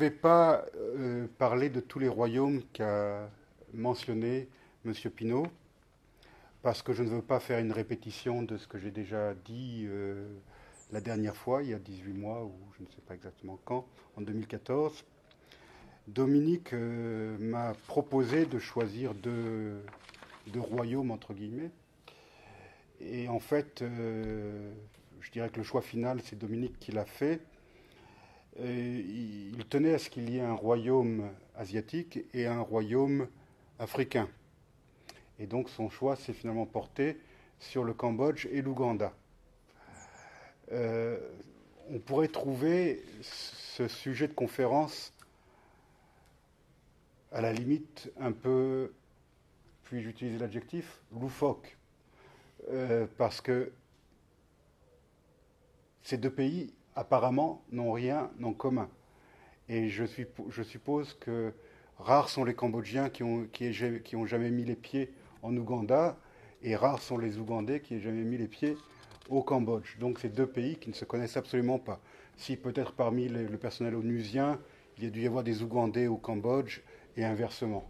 vais pas parler de tous les royaumes qu'a mentionné M. Pinault, parce que je ne veux pas faire une répétition de ce que j'ai déjà dit la dernière fois, il y a 18 mois, ou je ne sais pas exactement quand, en 2014. Dominique m'a proposé de choisir deux royaumes, entre guillemets. Et en fait, je dirais que le choix final, c'est Dominique qui l'a fait. Il tenait à ce qu'il y ait un royaume asiatique et un royaume africain. Et donc son choix s'est finalement porté sur le Cambodge et l'Ouganda. Euh, on pourrait trouver ce sujet de conférence à la limite un peu, puis-je utiliser l'adjectif, loufoque, parce que ces deux pays apparemment n'ont rien en commun. Et je suppose que rares sont les Cambodgiens qui ont jamais mis les pieds en Ouganda, et rares sont les Ougandais qui aient jamais mis les pieds au Cambodge. Donc c'est deux pays qui ne se connaissent absolument pas. Si peut-être parmi le personnel onusien, il y a dû y avoir des Ougandais au Cambodge et inversement.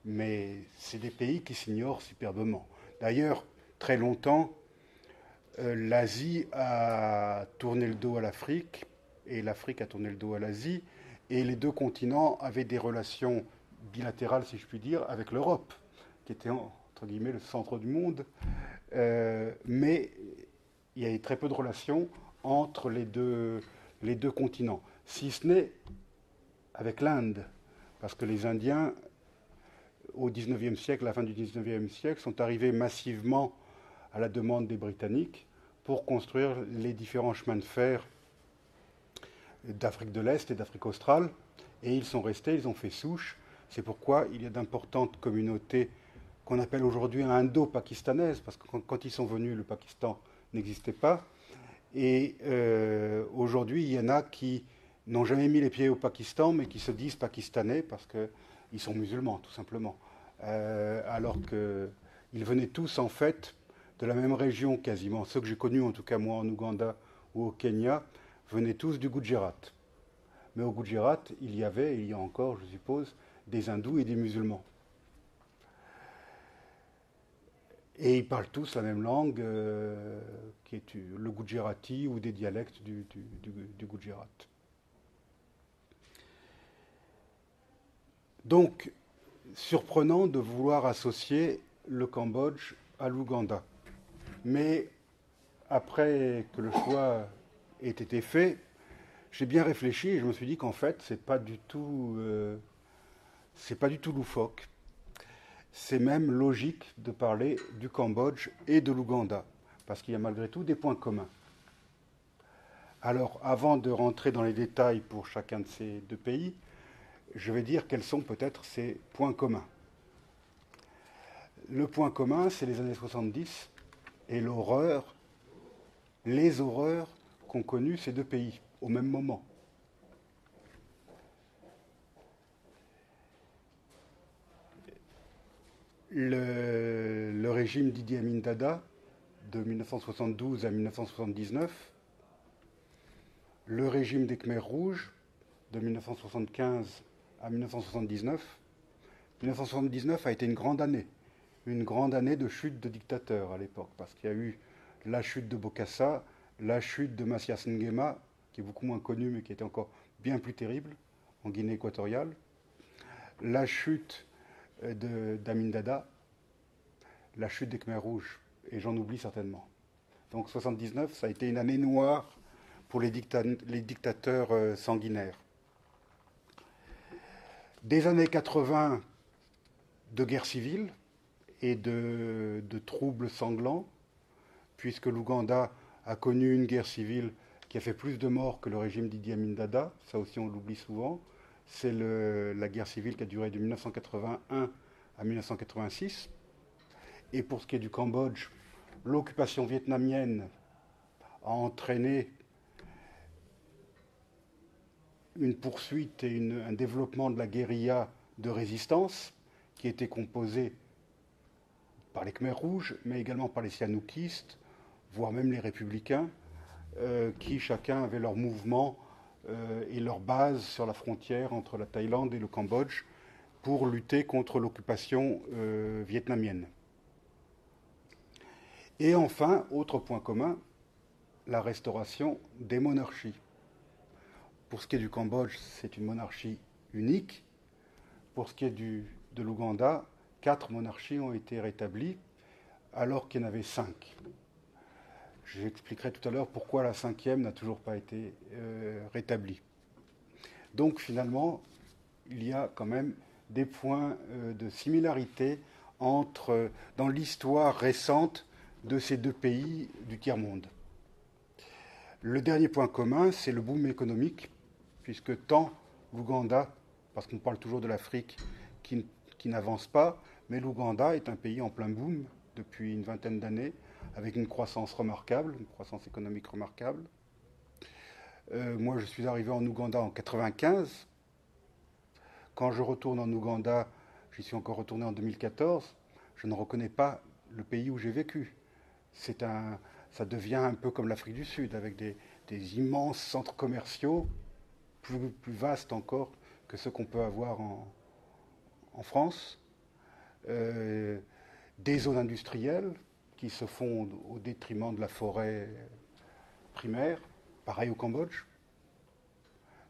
Mais c'est des pays qui s'ignorent superbement. D'ailleurs, très longtemps, l'Asie a tourné le dos à l'Afrique et l'Afrique a tourné le dos à l'Asie. Et les deux continents avaient des relations bilatérales, si je puis dire, avec l'Europe, qui était entre guillemets le centre du monde. Mais il y avait très peu de relations entre les deux continents, si ce n'est avec l'Inde, parce que les Indiens, au XIXe siècle, à la fin du XIXe siècle, sont arrivés massivement à la demande des Britanniques pour construire les différents chemins de fer d'Afrique de l'Est et d'Afrique australe, et ils sont restés, ils ont fait souche. C'est pourquoi il y a d'importantes communautés qu'on appelle aujourd'hui indo-pakistanaises, parce que quand ils sont venus, le Pakistan n'existait pas. Et aujourd'hui, il y en a qui n'ont jamais mis les pieds au Pakistan, mais qui se disent pakistanais parce qu'ils sont musulmans, tout simplement. Alors qu'ils venaient tous, en fait, de la même région quasiment. Ceux que j'ai connus, en tout cas moi, en Ouganda ou au Kenya, venaient tous du Gujarat. Mais au Gujarat, il y avait, et il y a encore, je suppose, des hindous et des musulmans. Et ils parlent tous la même langue, qui est le gujarati ou des dialectes du Gujarat. Donc, surprenant de vouloir associer le Cambodge à l'Ouganda. Mais après que le choix ait été fait, j'ai bien réfléchi et je me suis dit qu'en fait, c'est pas du tout loufoque. C'est même logique de parler du Cambodge et de l'Ouganda, parce qu'il y a malgré tout des points communs. Alors, avant de rentrer dans les détails pour chacun de ces deux pays, je vais dire quels sont peut-être ces points communs. Le point commun, c'est les années 70 et les horreurs qu'ont connues ces deux pays au même moment. Le régime d'Idi Amin Dada, de 1972 à 1979, le régime des Khmers rouges, de 1975 à 1979. 1979 a été une grande année de chute de dictateurs à l'époque, parce qu'il y a eu la chute de Bokassa, la chute de Mathias Nguema, qui est beaucoup moins connu, mais qui était encore bien plus terrible, en Guinée équatoriale, la chute d'Amin Dada, la chute des Khmers rouges, et j'en oublie certainement. Donc 79, ça a été une année noire pour les dictateurs sanguinaires. Des années 80 de guerre civile et de troubles sanglants, puisque l'Ouganda a connu une guerre civile qui a fait plus de morts que le régime d'Idi Amin Dada, ça aussi on l'oublie souvent. C'est la guerre civile qui a duré de 1981 à 1986. Et pour ce qui est du Cambodge, l'occupation vietnamienne a entraîné une poursuite et un développement de la guérilla de résistance qui était composée par les Khmers rouges, mais également par les Sihanoukistes, voire même les républicains, qui chacun avait leur mouvement et leur base sur la frontière entre la Thaïlande et le Cambodge pour lutter contre l'occupation vietnamienne. Et enfin, autre point commun, la restauration des monarchies. Pour ce qui est du Cambodge, c'est une monarchie unique. Pour ce qui est de l'Ouganda, 4 monarchies ont été rétablies, alors qu'il y en avait 5. J'expliquerai tout à l'heure pourquoi la 5e n'a toujours pas été rétablie. Donc finalement, il y a quand même des points de similarité dans l'histoire récente de ces deux pays du tiers-monde. Le dernier point commun, c'est le boom économique, puisque tant l'Ouganda, parce qu'on parle toujours de l'Afrique qui n'avance pas, mais l'Ouganda est un pays en plein boom depuis une vingtaine d'années, avec une croissance remarquable, une croissance économique remarquable. Moi, je suis arrivé en Ouganda en 1995. Quand je retourne en Ouganda, j'y suis encore retourné en 2014, je ne reconnais pas le pays où j'ai vécu. Ça devient un peu comme l'Afrique du Sud, avec des immenses centres commerciaux, plus vastes encore que ceux qu'on peut avoir en France, des zones industrielles qui se font au détriment de la forêt primaire, pareil au Cambodge.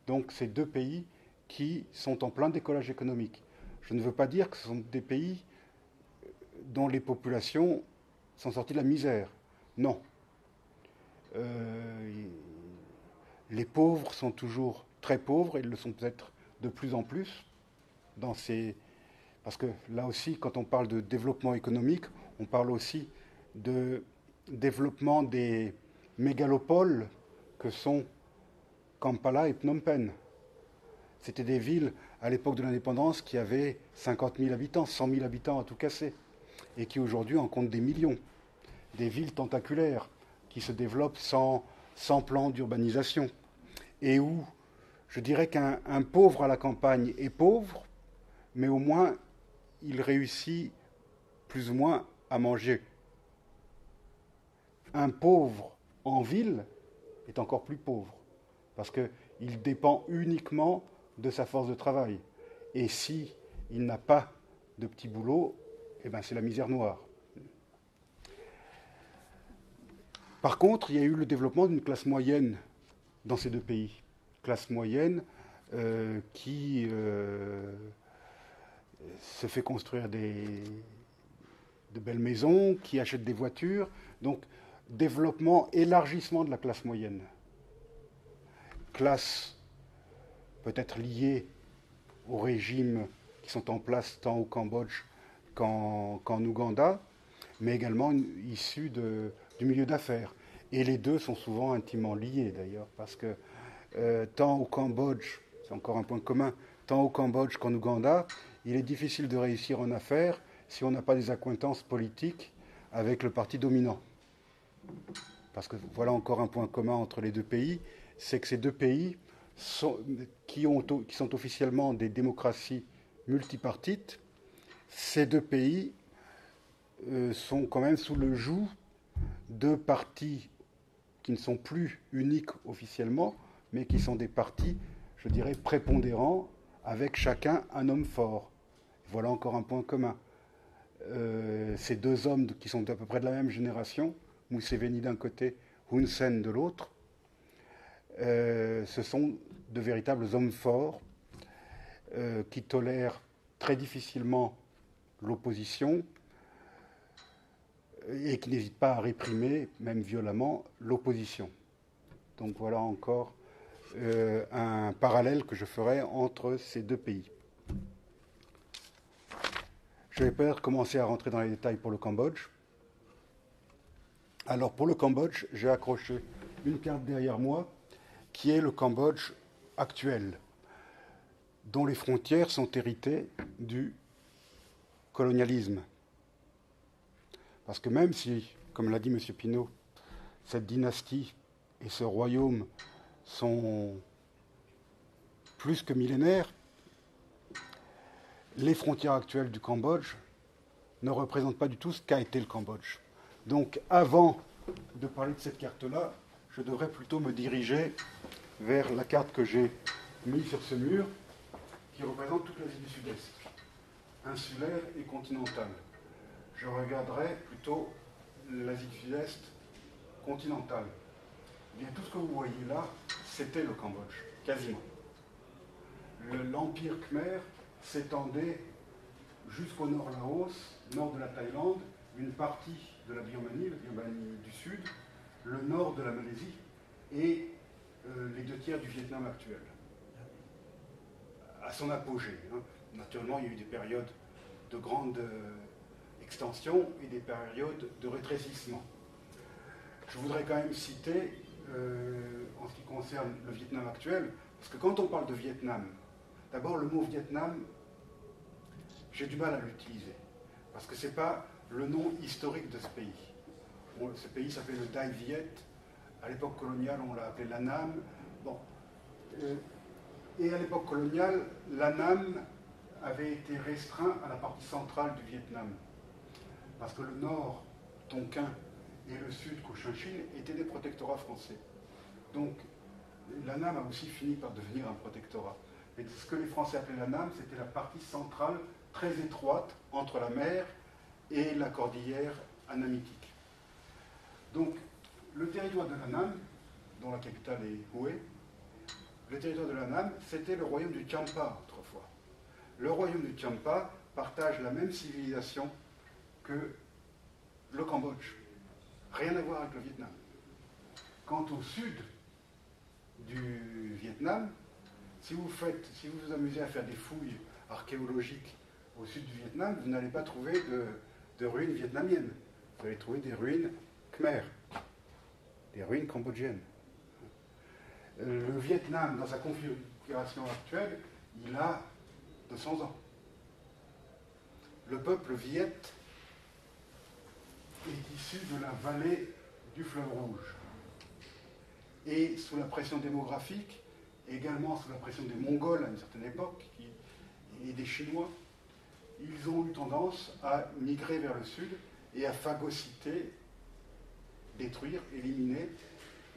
Donc c'est deux pays qui sont en plein décollage économique. Je ne veux pas dire que ce sont des pays dont les populations sont sorties de la misère. Non. Les pauvres sont toujours très pauvres, et ils le sont peut-être de plus en plus parce que là aussi, quand on parle de développement économique, on parle aussi de développement des mégalopoles que sont Kampala et Phnom Penh. C'était des villes, à l'époque de l'indépendance, qui avaient 50 000 habitants, 100 000 habitants à tout casser, et qui aujourd'hui en comptent des millions. Des villes tentaculaires qui se développent sans plan d'urbanisation, et où je dirais qu'un pauvre à la campagne est pauvre, mais au moins il réussit plus ou moins à manger. Un pauvre en ville est encore plus pauvre, parce qu'il dépend uniquement de sa force de travail. Et si il n'a pas de petit boulot, eh ben c'est la misère noire. Par contre, il y a eu le développement d'une classe moyenne dans ces deux pays. Classe moyenne qui se fait construire de belles maisons, qui achète des voitures. Donc, développement, élargissement de la classe moyenne. Classe peut-être liée aux régimes qui sont en place tant au Cambodge qu'en Ouganda, mais également issue du milieu d'affaires. Et les deux sont souvent intimement liés d'ailleurs, parce que tant au Cambodge, c'est encore un point commun, tant au Cambodge qu'en Ouganda, il est difficile de réussir en affaires si on n'a pas des accointances politiques avec le parti dominant. Parce que voilà encore un point commun entre les deux pays, c'est que ces deux pays qui sont officiellement des démocraties multipartites, ces deux pays sont quand même sous le joug de partis qui ne sont plus uniques officiellement, mais qui sont des partis, je dirais, prépondérants, avec chacun un homme fort. Voilà encore un point commun. Ces deux hommes qui sont à peu près de la même génération, Museveni d'un côté, Hun Sen de l'autre, ce sont de véritables hommes forts qui tolèrent très difficilement l'opposition et qui n'hésitent pas à réprimer, même violemment, l'opposition. Donc voilà encore un parallèle que je ferai entre ces deux pays. Je vais peut-être commencer à rentrer dans les détails pour le Cambodge. Alors pour le Cambodge, j'ai accroché une carte derrière moi qui est le Cambodge actuel, dont les frontières sont héritées du colonialisme. Parce que même si, comme l'a dit M. Pinault, cette dynastie et ce royaume sont plus que millénaires, les frontières actuelles du Cambodge ne représentent pas du tout ce qu'a été le Cambodge. Donc avant de parler de cette carte-là, je devrais plutôt me diriger vers la carte que j'ai mise sur ce mur, qui représente toute l'Asie du Sud-Est, insulaire et continentale. Je regarderai plutôt l'Asie du Sud-Est continentale. Eh bien, tout ce que vous voyez là, c'était le Cambodge, quasiment. L'empire khmer s'étendait jusqu'au nord Laos, nord de la Thaïlande, une partie de la Birmanie du Sud, le nord de la Malaisie et les 2 tiers du Vietnam actuel. À son apogée. Hein. Naturellement, il y a eu des périodes de grande extension et des périodes de rétrécissement. Je voudrais quand même citer, en ce qui concerne le Vietnam actuel, parce que quand on parle de Vietnam, d'abord le mot Vietnam, j'ai du mal à l'utiliser, parce que ce n'est pas le nom historique de ce pays. Ce pays s'appelait le Dai Viet, à l'époque coloniale on l'a appelé l'Annam. Bon. Et à l'époque coloniale, l'Annam avait été restreint à la partie centrale du Vietnam, parce que le nord, Tonkin, et le sud, Cochinchine, étaient des protectorats français. Donc l'Annam a aussi fini par devenir un protectorat. Et ce que les Français appelaient l'Annam, c'était la partie centrale très étroite entre la mer et la cordillère annamitique. Donc le territoire de l'Annam, dont la capitale est Hue, le territoire de l'Annam, c'était le royaume du Champa autrefois. Le royaume du Champa partage la même civilisation que le Cambodge. Rien à voir avec le Vietnam. Quant au sud du Vietnam, si vous vous amusez à faire des fouilles archéologiques au sud du Vietnam, vous n'allez pas trouver de ruines vietnamiennes. Vous allez trouver des ruines khmer, des ruines cambodgiennes. Le Vietnam, dans sa configuration actuelle, il a 200 ans. Le peuple Viet est issu de la vallée du fleuve Rouge. Et sous la pression démographique, également sous la pression des Mongols à une certaine époque, et des Chinois, ils ont eu tendance à migrer vers le sud et à phagocyter, détruire, éliminer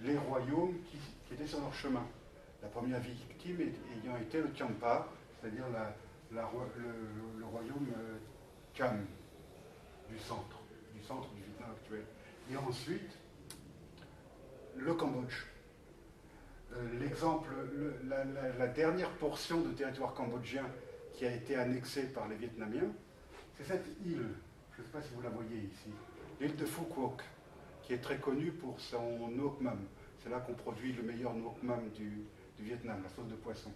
les royaumes qui étaient sur leur chemin. La première victime ayant été le Champa, c'est-à-dire le royaume Cham du centre du Vietnam actuel. Et ensuite, le Cambodge. L'exemple, la dernière portion de territoire cambodgien qui a été annexée par les Vietnamiens, c'est cette île, je ne sais pas si vous la voyez ici, l'île de Phu Quoc, qui est très connue pour son nuoc mam. C'est là qu'on produit le meilleur nuoc mam du Vietnam, la sauce de poisson.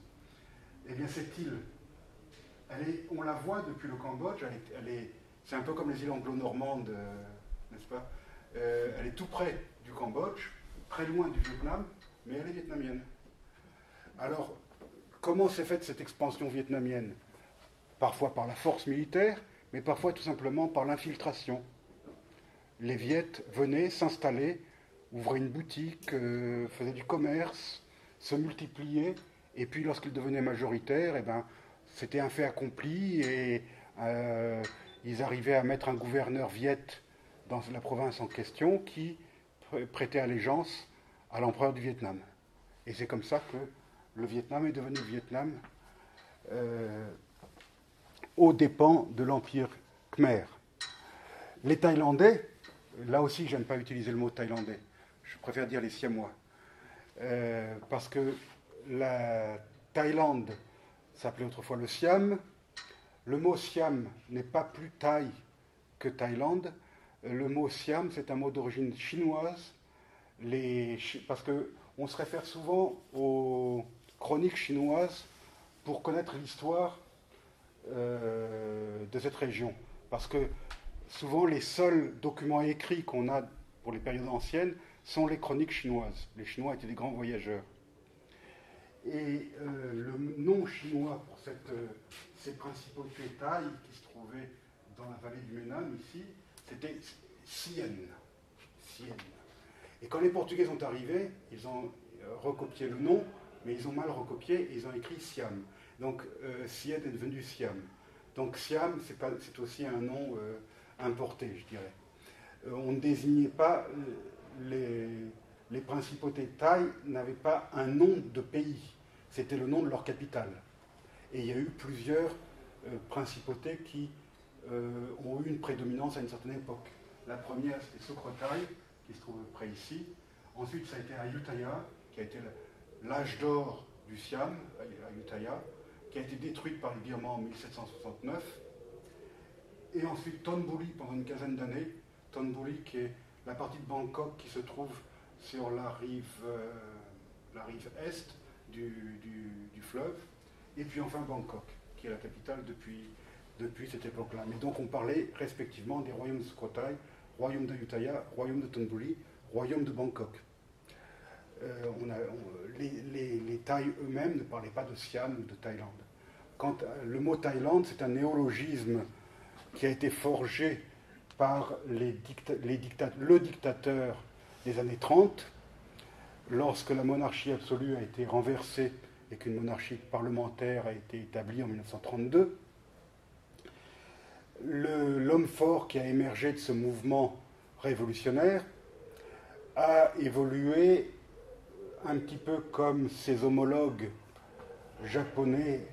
Eh bien, cette île, on la voit depuis le Cambodge, c'est un peu comme les îles anglo-normandes, n'est-ce pas? Elle est tout près du Cambodge, très loin du Vietnam, mais elle est vietnamienne. Alors, comment s'est faite cette expansion vietnamienne? Parfois par la force militaire, mais parfois tout simplement par l'infiltration. Les Viettes venaient s'installer, ouvraient une boutique, faisaient du commerce, se multipliaient, et puis lorsqu'ils devenaient majoritaires, eh ben, c'était un fait accompli, et ils arrivaient à mettre un gouverneur Viet dans la province en question qui prêtait allégeance à l'empereur du Vietnam. Et c'est comme ça que le Vietnam est devenu Vietnam aux dépens de l'Empire Khmer. Les Thaïlandais, là aussi j'aime pas utiliser le mot thaïlandais, je préfère dire les Siamois, parce que la Thaïlande s'appelait autrefois le Siam. Le mot Siam n'est pas plus thaï que Thaïlande. Le mot Siam, c'est un mot d'origine chinoise, parce qu'on se réfère souvent aux chroniques chinoises pour connaître l'histoire de cette région. Parce que souvent, les seuls documents écrits qu'on a pour les périodes anciennes sont les chroniques chinoises. Les Chinois étaient des grands voyageurs. Et le nom chinois pour ces principautés thaï qui se trouvaient dans la vallée du Ménam, ici, c'était Sien. Et quand les Portugais sont arrivés, ils ont recopié le nom, mais ils ont mal recopié et ils ont écrit Siam. Donc Sien est devenu Siam. Donc Siam, c'est aussi un nom importé, je dirais. On ne désignait pas les principautés thaï n'avaient pas un nom de pays, c'était le nom de leur capitale. Et il y a eu plusieurs principautés qui ont eu une prédominance à une certaine époque. La première, c'était Sukhothai, qui se trouve près ici. Ensuite, ça a été Ayutthaya, qui a été l'âge d'or du Siam, Ayutthaya, qui a été détruite par les Birmans en 1769. Et ensuite Thonburi pendant une quinzaine d'années. Thonburi, qui est la partie de Bangkok qui se trouve sur la rive est du fleuve. Et puis enfin Bangkok, qui est la capitale depuis cette époque-là. Mais donc on parlait respectivement des royaumes de Sukhothai, royaume d'Ayutthaya, royaume de Thonburi, royaume de Bangkok. Les Thaïs eux-mêmes ne parlaient pas de Siam ou de Thaïlande. Le mot Thaïlande, c'est un néologisme qui a été forgé par le dictateur des années 30, lorsque la monarchie absolue a été renversée et qu'une monarchie parlementaire a été établie en 1932. L'homme fort qui a émergé de ce mouvement révolutionnaire a évolué un petit peu comme ses homologues japonais,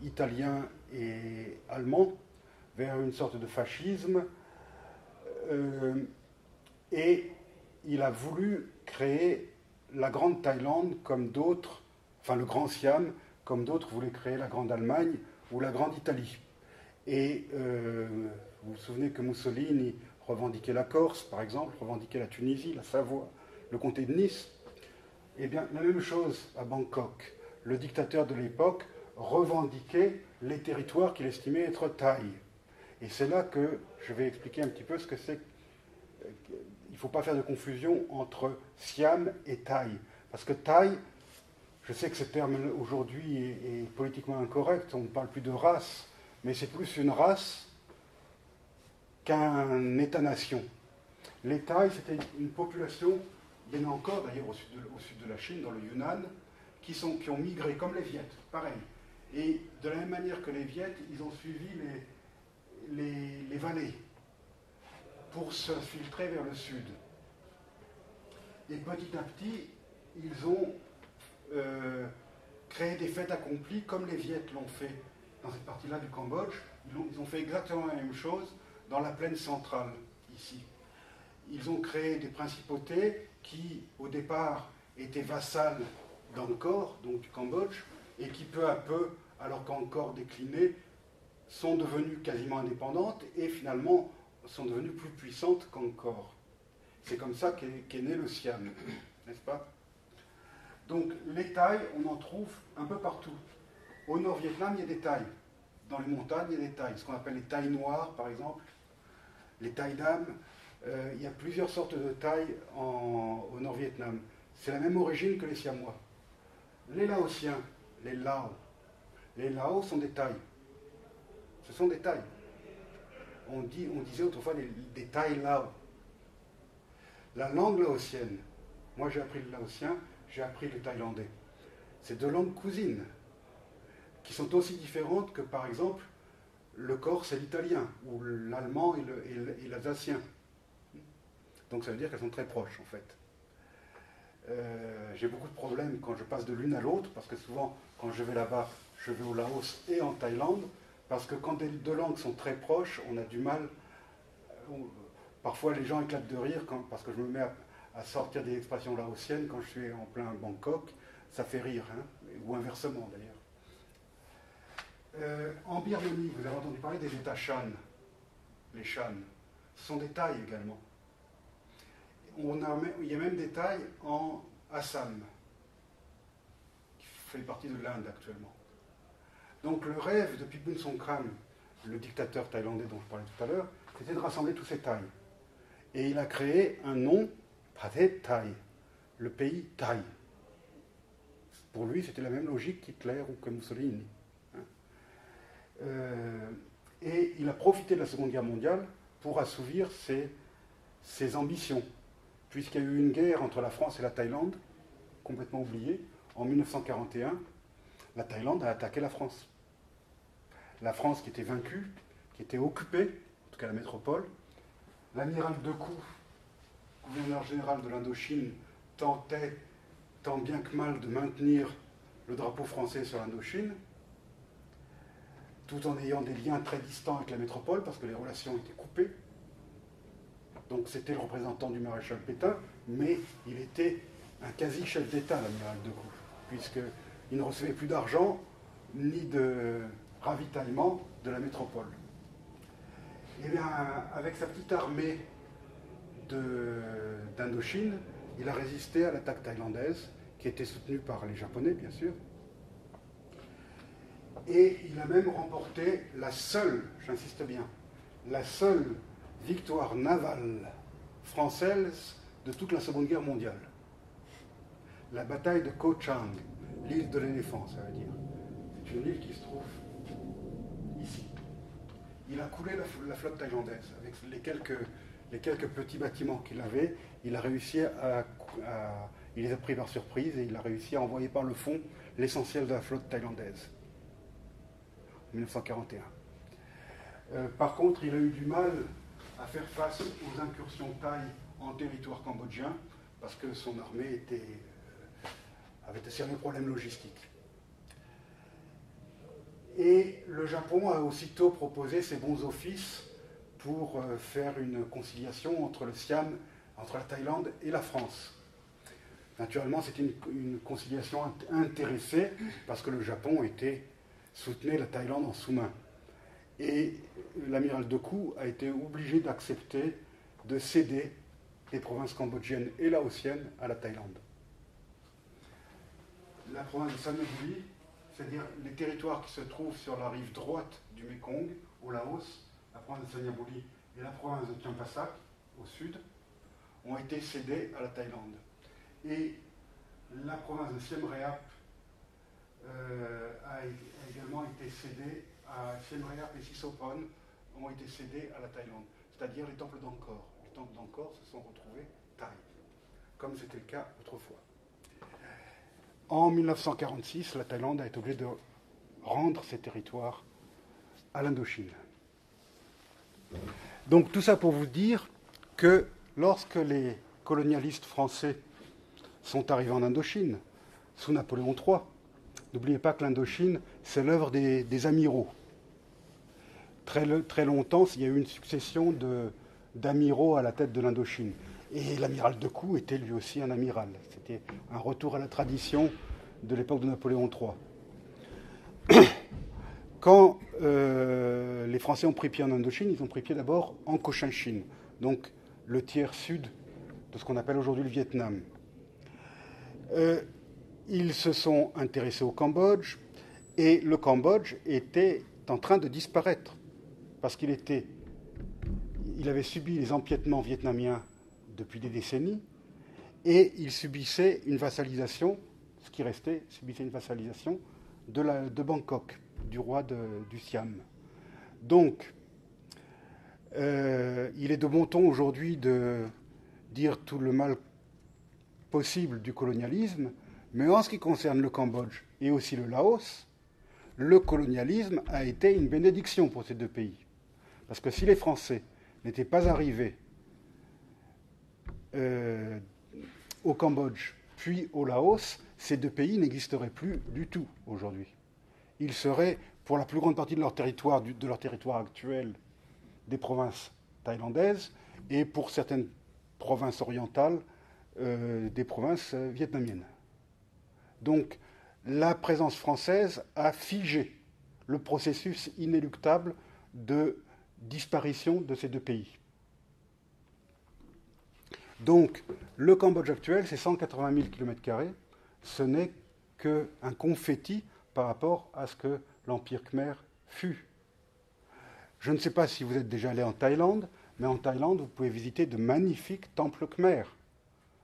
italiens et allemands, vers une sorte de fascisme, et il a voulu créer la Grande Thaïlande comme d'autres, enfin le Grand Siam, comme d'autres voulaient créer la Grande Allemagne ou la Grande Italie. Et vous vous souvenez que Mussolini revendiquait la Corse, par exemple, revendiquait la Tunisie, la Savoie, le comté de Nice. Eh bien, la même chose à Bangkok. Le dictateur de l'époque revendiquait les territoires qu'il estimait être thaïs. Et c'est là que je vais expliquer un petit peu ce que c'est. Il ne faut pas faire de confusion entre Siam et Thaï. Parce que Thaï, je sais que ce terme aujourd'hui est politiquement incorrect, on ne parle plus de race, mais c'est plus une race qu'un État-nation. Les Thaïs, c'était une population, il y en a encore d'ailleurs au sud de la Chine, dans le Yunnan, qui ont migré comme les Viettes, pareil. Et de la même manière que les Viettes, ils ont suivi les vallées pour se filtrer vers le sud. Et petit à petit, ils ont créé des faits accomplis comme les Viettes l'ont fait dans cette partie-là du Cambodge. Ils ont fait exactement la même chose dans la plaine centrale, ici. Ils ont créé des principautés qui, au départ, étaient vassales d'Angkor, donc du Cambodge, et qui peu à peu, alors qu'Angkor déclinait, sont devenues quasiment indépendantes et finalement sont devenues plus puissantes qu'Angkor. C'est comme ça qu'est né le Siam, n'est-ce pas? Donc les Thaïs, on en trouve un peu partout. Au Nord-Vietnam, il y a des Thaïs. Dans les montagnes, il y a des Thaïs. Ce qu'on appelle les Thaïs noirs, par exemple, les Thaïs dames. Il y a plusieurs sortes de Thaïs au Nord-Vietnam. C'est la même origine que les Siamois. Les Laotiens, les Lao. Les Lao sont des Thaïs. Ce sont des Thaïs. On disait autrefois des Thaïs Lao. La langue laotienne, moi j'ai appris le laotien, j'ai appris le thaïlandais. C'est deux langues cousines, qui sont aussi différentes que par exemple le corse et l'italien, ou l'allemand et l'alsacien. Donc ça veut dire qu'elles sont très proches en fait. J'ai beaucoup de problèmes quand je passe de l'une à l'autre, parce que souvent quand je vais là-bas, je vais au Laos et en Thaïlande, parce que quand les deux langues sont très proches, on a du mal. Parfois les gens éclatent de rire parce que je me mets à sortir des expressions laotiennes quand je suis en plein Bangkok. Ça fait rire, hein, ou inversement d'ailleurs. En Birmanie, vous avez entendu parler des États Shan. Les Shan. Ce sont des Thaïs également. Il y a même des Thaïs en Assam, qui fait partie de l'Inde actuellement. Donc le rêve de Phipun Songkhram, le dictateur thaïlandais dont je parlais tout à l'heure, c'était de rassembler tous ces Thaïs. Et il a créé un nom, Pathet Thaï, le pays Thaï. Pour lui, c'était la même logique qu'Hitler ou que Mussolini. Et il a profité de la Seconde Guerre mondiale pour assouvir ses ambitions, puisqu'il y a eu une guerre entre la France et la Thaïlande, complètement oubliée, en 1941. La Thaïlande a attaqué la France. La France qui était vaincue, qui était occupée, en tout cas la métropole. L'amiral Decoux, gouverneur général de l'Indochine tentait tant bien que mal de maintenir le drapeau français sur l'Indochine, tout en ayant des liens très distants avec la métropole, parce que les relations étaient coupées. Donc c'était le représentant du maréchal Pétain, mais il était un quasi-chef d'État, l'amiral Decoux, puisqu'il ne recevait plus d'argent ni de ravitaillement de la métropole. Et bien, avec sa petite armée d'Indochine, il a résisté à l'attaque thaïlandaise, qui était soutenue par les Japonais, bien sûr. Et il a même remporté la seule, j'insiste bien, la seule victoire navale française de toute la Seconde Guerre mondiale. La bataille de Ko Chang, l'île de l'éléphant, ça veut dire. C'est une île qui se trouve ici. Il a coulé la flotte thaïlandaise avec les quelques petits bâtiments qu'il avait. Il a réussi il les a pris par surprise et il a réussi à envoyer par le fond l'essentiel de la flotte thaïlandaise en 1941. Par contre, il a eu du mal à faire face aux incursions thaï en territoire cambodgien parce que son armée avait de sérieux problèmes logistiques. Et le Japon a aussitôt proposé ses bons offices pour faire une conciliation entre le Siam, entre la Thaïlande et la France. Naturellement, c'était une conciliation intéressée parce que le Japon soutenait la Thaïlande en sous-main. Et l'amiral Decoux a été obligé d'accepter de céder les provinces cambodgiennes et laotiennes à la Thaïlande. La province de Samebuli, c'est-à-dire les territoires qui se trouvent sur la rive droite du Mékong, au Laos, la province de Sanyabuli et la province de Champasak, au sud, ont été cédés à la Thaïlande. Et la province de Siem Reap a également été cédée Siem Reap et Sisophon ont été cédés à la Thaïlande, c'est-à-dire les temples d'Angkor. Les temples d'Angkor se sont retrouvés thaïs, comme c'était le cas autrefois. En 1946, la Thaïlande a été obligée de rendre ses territoires à l'Indochine. Donc tout ça pour vous dire que lorsque les colonialistes français sont arrivés en Indochine, sous Napoléon III, n'oubliez pas que l'Indochine, c'est l'œuvre des amiraux. Très longtemps, il y a eu une succession d'amiraux à la tête de l'Indochine. Et l'amiral Decoux était lui aussi un amiral. C'était un retour à la tradition de l'époque de Napoléon III. Quand les Français ont pris pied en Indochine, ils ont pris pied d'abord en Cochinchine, donc le tiers sud de ce qu'on appelle aujourd'hui le Vietnam. Ils se sont intéressés au Cambodge, et le Cambodge était en train de disparaître, parce qu'il avait subi les empiètements vietnamiens depuis des décennies, et il subissait une vassalisation, ce qui restait, subissait une vassalisation de Bangkok, du roi du Siam. Donc, il est de bon ton aujourd'hui de dire tout le mal possible du colonialisme, mais en ce qui concerne le Cambodge et aussi le Laos, le colonialisme a été une bénédiction pour ces deux pays. Parce que si les Français n'étaient pas arrivés au Cambodge puis au Laos, ces deux pays n'existeraient plus du tout aujourd'hui. Ils seraient, pour la plus grande partie de leur territoire actuel, des provinces thaïlandaises, et pour certaines provinces orientales, des provinces vietnamiennes. Donc, la présence française a figé le processus inéluctable de disparition de ces deux pays. Donc, le Cambodge actuel, c'est 180 000 km², ce n'est qu'un confetti par rapport à ce que l'Empire Khmer fut. Je ne sais pas si vous êtes déjà allé en Thaïlande, mais en Thaïlande, vous pouvez visiter de magnifiques temples Khmer,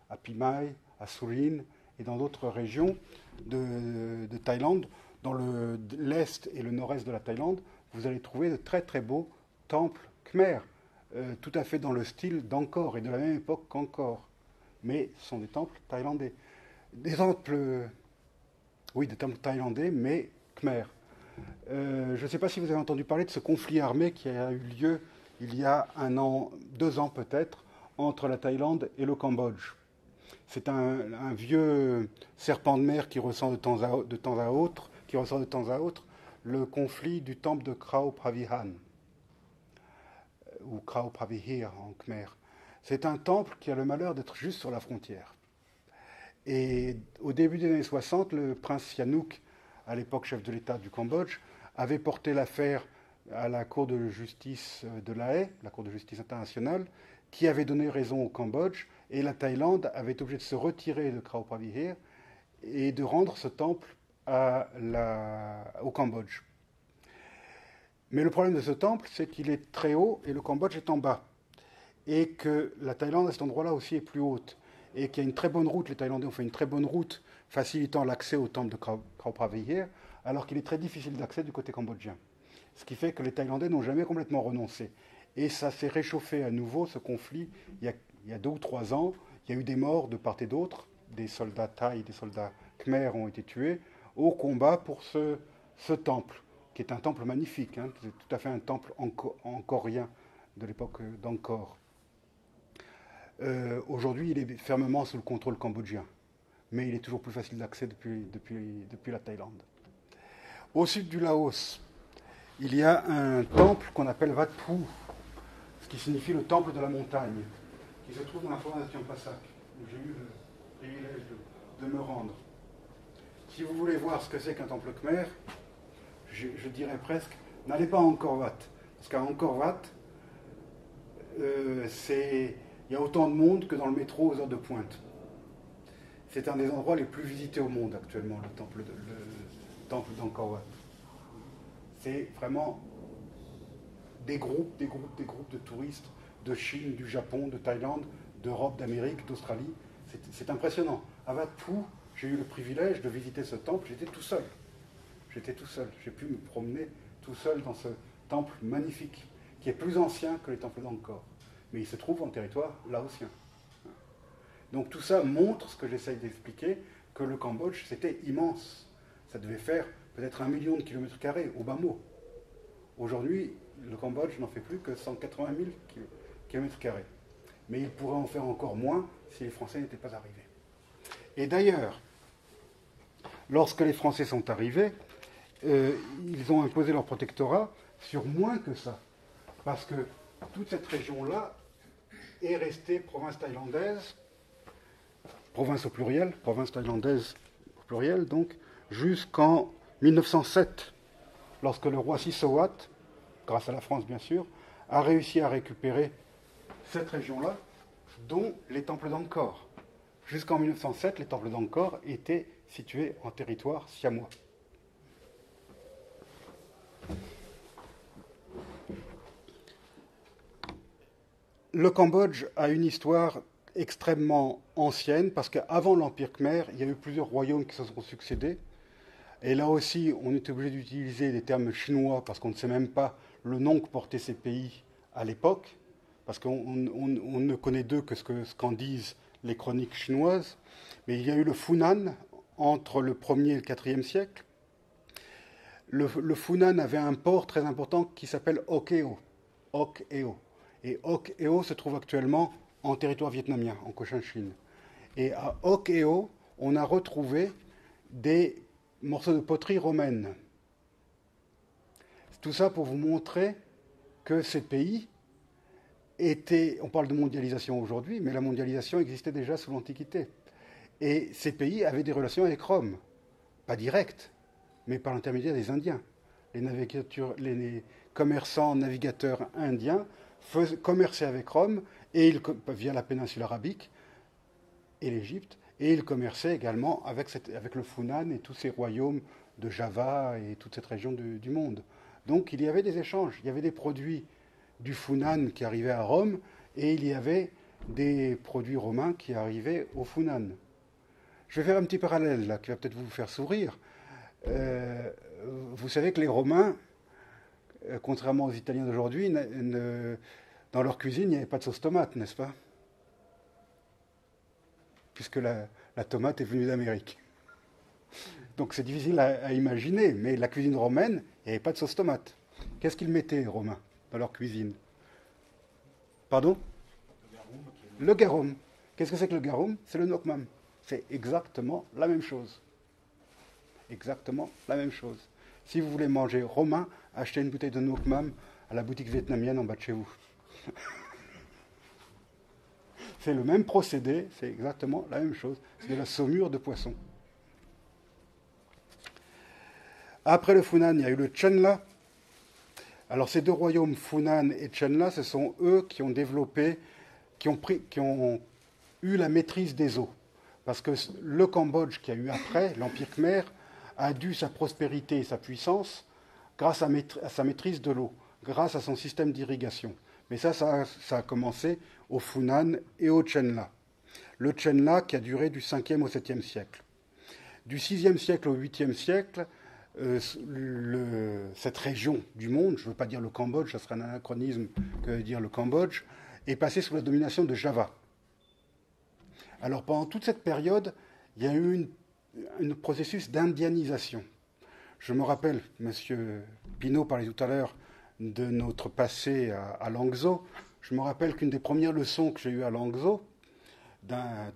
à Pimai, à Surin et dans d'autres régions de Thaïlande. Dans l'est et le nord-est de la Thaïlande, vous allez trouver de très très beaux temples Khmer, tout à fait dans le style d'Angkor et de la même époque qu'Angkor. Mais ce sont des temples thaïlandais. Des temples thaïlandais, mais Khmer. Je ne sais pas si vous avez entendu parler de ce conflit armé qui a eu lieu il y a 2 ans peut-être, entre la Thaïlande et le Cambodge. C'est un vieux serpent de mer qui ressent de temps à autre, le conflit du temple de Krao Pravihan, ou Krao Pravihir en khmer. C'est un temple qui a le malheur d'être juste sur la frontière. Et au début des années 60, le prince Sihanouk, à l'époque chef de l'État du Cambodge, avait porté l'affaire à la Cour de justice de La Haye, la Cour de justice internationale, qui avait donné raison au Cambodge, et la Thaïlande avait été obligée de se retirer de Krao Pravihir et de rendre ce temple au Cambodge. Mais le problème de ce temple, c'est qu'il est très haut et le Cambodge est en bas. Et que la Thaïlande, à cet endroit-là aussi, est plus haute. Et qu'il y a une très bonne route, les Thaïlandais ont fait une très bonne route facilitant l'accès au temple de Krao Pravihir, alors qu'il est très difficile d'accès du côté cambodgien. Ce qui fait que les Thaïlandais n'ont jamais complètement renoncé. Et ça s'est réchauffé à nouveau, ce conflit, il y a 2 ou 3 ans. Il y a eu des morts de part et d'autre. Des soldats thaïs, des soldats khmers ont été tués au combat pour ce temple, qui est un temple magnifique. Hein. C'est tout à fait un temple angkorien de l'époque d'Angkor. Aujourd'hui, il est fermement sous le contrôle cambodgien. Mais il est toujours plus facile d'accès depuis la Thaïlande. Au sud du Laos, il y a un temple qu'on appelle Wat Phu, ce qui signifie le temple de la montagne, qui se trouve dans la forêt de Champasak, où j'ai eu le privilège de me rendre. Si vous voulez voir ce que c'est qu'un temple khmer, je dirais presque, n'allez pas à Angkor Wat. Parce qu'à Angkor Wat, il y a autant de monde que dans le métro aux heures de pointe. C'est un des endroits les plus visités au monde actuellement, le temple d'Angkor Wat. C'est vraiment des groupes de touristes de Chine, du Japon, de Thaïlande, d'Europe, d'Amérique, d'Australie. C'est impressionnant. À Wat Phu, j'ai eu le privilège de visiter ce temple, j'étais tout seul. J'ai pu me promener tout seul dans ce temple magnifique, qui est plus ancien que les temples d'Angkor. Mais il se trouve en territoire laotien. Donc tout ça montre ce que j'essaye d'expliquer, que le Cambodge, c'était immense. Ça devait faire peut-être 1 million de kilomètres carrés, au bas mot. Aujourd'hui, le Cambodge n'en fait plus que 180 000 kilomètres carrés. Mais il pourrait en faire encore moins si les Français n'étaient pas arrivés. Et d'ailleurs, lorsque les Français sont arrivés, ils ont imposé leur protectorat sur moins que ça. Parce que toute cette région-là est restée province thaïlandaise, province thaïlandaise au pluriel, donc, jusqu'en 1907, lorsque le roi Sisowat, grâce à la France bien sûr, a réussi à récupérer cette région-là, dont les temples d'Angkor. Jusqu'en 1907, les temples d'Angkor étaient situés en territoire siamois. Le Cambodge a une histoire extrêmement ancienne, parce qu'avant l'Empire khmer, il y a eu plusieurs royaumes qui se sont succédés. Et là aussi, on est obligé d'utiliser des termes chinois, parce qu'on ne sait même pas le nom que portaient ces pays à l'époque, parce qu'on ne connaît d'eux que ce qu'en disent les chroniques chinoises. Mais il y a eu le Funan entre le 1er et le 4e siècle. Le Funan avait un port très important qui s'appelle Oc Eo. Et Oc Eo se trouve actuellement en territoire vietnamien, en Cochinchine. Et à Oc Eo, on a retrouvé des morceaux de poterie romaine. Tout ça pour vous montrer que ces pays étaient... On parle de mondialisation aujourd'hui, mais la mondialisation existait déjà sous l'Antiquité. Et ces pays avaient des relations avec Rome. Pas directes, mais par l'intermédiaire des Indiens. Les commerçants, navigateurs indiens commerçaient avec Rome, et via la péninsule arabique et l'Égypte, et ils commerçaient également avec le Funan et tous ces royaumes de Java et toute cette région du monde. Donc il y avait des échanges, il y avait des produits du Funan qui arrivaient à Rome, et il y avait des produits romains qui arrivaient au Funan. Je vais faire un petit parallèle là, qui va peut-être vous faire sourire. Vous savez que les Romains, contrairement aux Italiens d'aujourd'hui, dans leur cuisine, il n'y avait pas de sauce tomate, n'est-ce pas? Puisque la tomate est venue d'Amérique. Donc c'est difficile à imaginer, mais la cuisine romaine, il n'y avait pas de sauce tomate. Qu'est-ce qu'ils mettaient, les Romains, dans leur cuisine? Pardon? Le garum. Qu'est-ce que c'est que le garum? C'est le nokmam. C'est exactement la même chose. Exactement la même chose. Si vous voulez manger romain, achetez une bouteille de nokmam à la boutique vietnamienne en bas de chez vous. C'est le même procédé, c'est exactement la même chose. C'est de la saumure de poisson. Après le Funan, il y a eu le Chenla. Alors ces deux royaumes, Funan et Chenla, ce sont eux qui ont développé, qui ont eu la maîtrise des eaux. Parce que le Cambodge qui a eu après, l'Empire Khmer, a dû sa prospérité et sa puissance grâce à sa maîtrise de l'eau, grâce à son système d'irrigation. Mais ça a commencé au Funan et au Chenla. Le Chenla qui a duré du 5e au 7e siècle. Du 6e siècle au 8e siècle, cette région du monde, je ne veux pas dire le Cambodge, ça serait un anachronisme que de dire le Cambodge, est passée sous la domination de Java. Alors pendant toute cette période, il y a eu un processus d'indianisation. Je me rappelle, M. Pinault parlait tout à l'heure de notre passé à Langzhou. Je me rappelle qu'une des premières leçons que j'ai eues à Langzhou,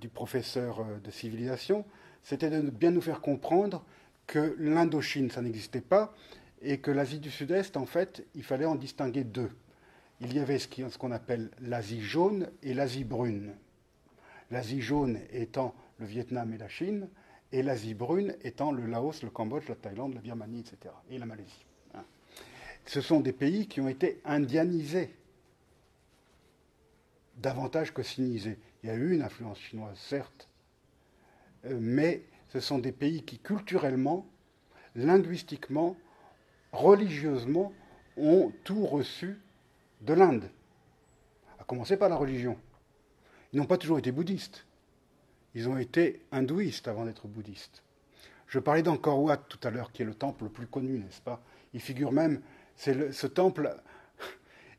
du professeur de civilisation, c'était de bien nous faire comprendre que l'Indochine, ça n'existait pas, et que l'Asie du Sud-Est, en fait, il fallait en distinguer deux. Il y avait ce qu'on appelle l'Asie jaune et l'Asie brune. L'Asie jaune étant le Vietnam et la Chine, et l'Asie brune étant le Laos, le Cambodge, la Thaïlande, la Birmanie, etc., et la Malaisie. Ce sont des pays qui ont été indianisés, davantage que sinisés. Il y a eu une influence chinoise, certes, mais ce sont des pays qui, culturellement, linguistiquement, religieusement, ont tout reçu de l'Inde, à commencer par la religion. Ils n'ont pas toujours été bouddhistes. Ils ont été hindouistes avant d'être bouddhistes. Je parlais d'Angkor Wat tout à l'heure, qui est le temple le plus connu, n'est-ce pas? Il figure même, ce temple,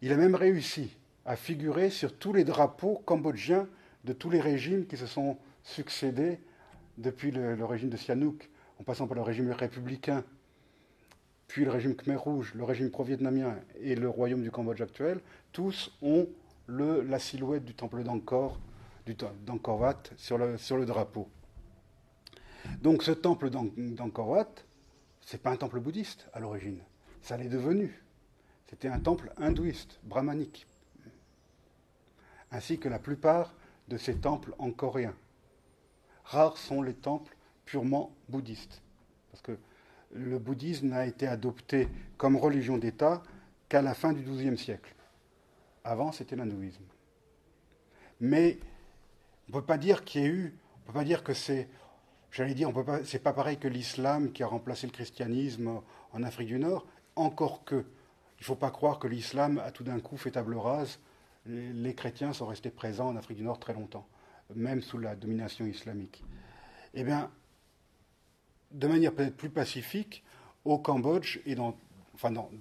il a même réussi à figurer sur tous les drapeaux cambodgiens de tous les régimes qui se sont succédés depuis le régime de Sihanouk, en passant par le régime républicain, puis le régime Khmer Rouge, le régime pro-vietnamien et le royaume du Cambodge actuel. Tous ont la silhouette du temple d'Angkor Wat sur le drapeau. Donc ce temple d'Angkor Wat, ce n'est pas un temple bouddhiste à l'origine. Ça l'est devenu. C'était un temple hindouiste, brahmanique. Ainsi que la plupart de ces temples angkoriens. Rares sont les temples purement bouddhistes. Parce que le bouddhisme n'a été adopté comme religion d'État qu'à la fin du XIIe siècle. Avant, c'était l'hindouisme. Mais on ne peut pas dire qu'il y ait eu, on ne peut pas dire que c'est, j'allais dire, c'est pas pareil que l'islam qui a remplacé le christianisme en Afrique du Nord, encore que. Il ne faut pas croire que l'islam a tout d'un coup fait table rase. Les chrétiens sont restés présents en Afrique du Nord très longtemps, même sous la domination islamique. Eh bien, de manière peut-être plus pacifique, au Cambodge et dans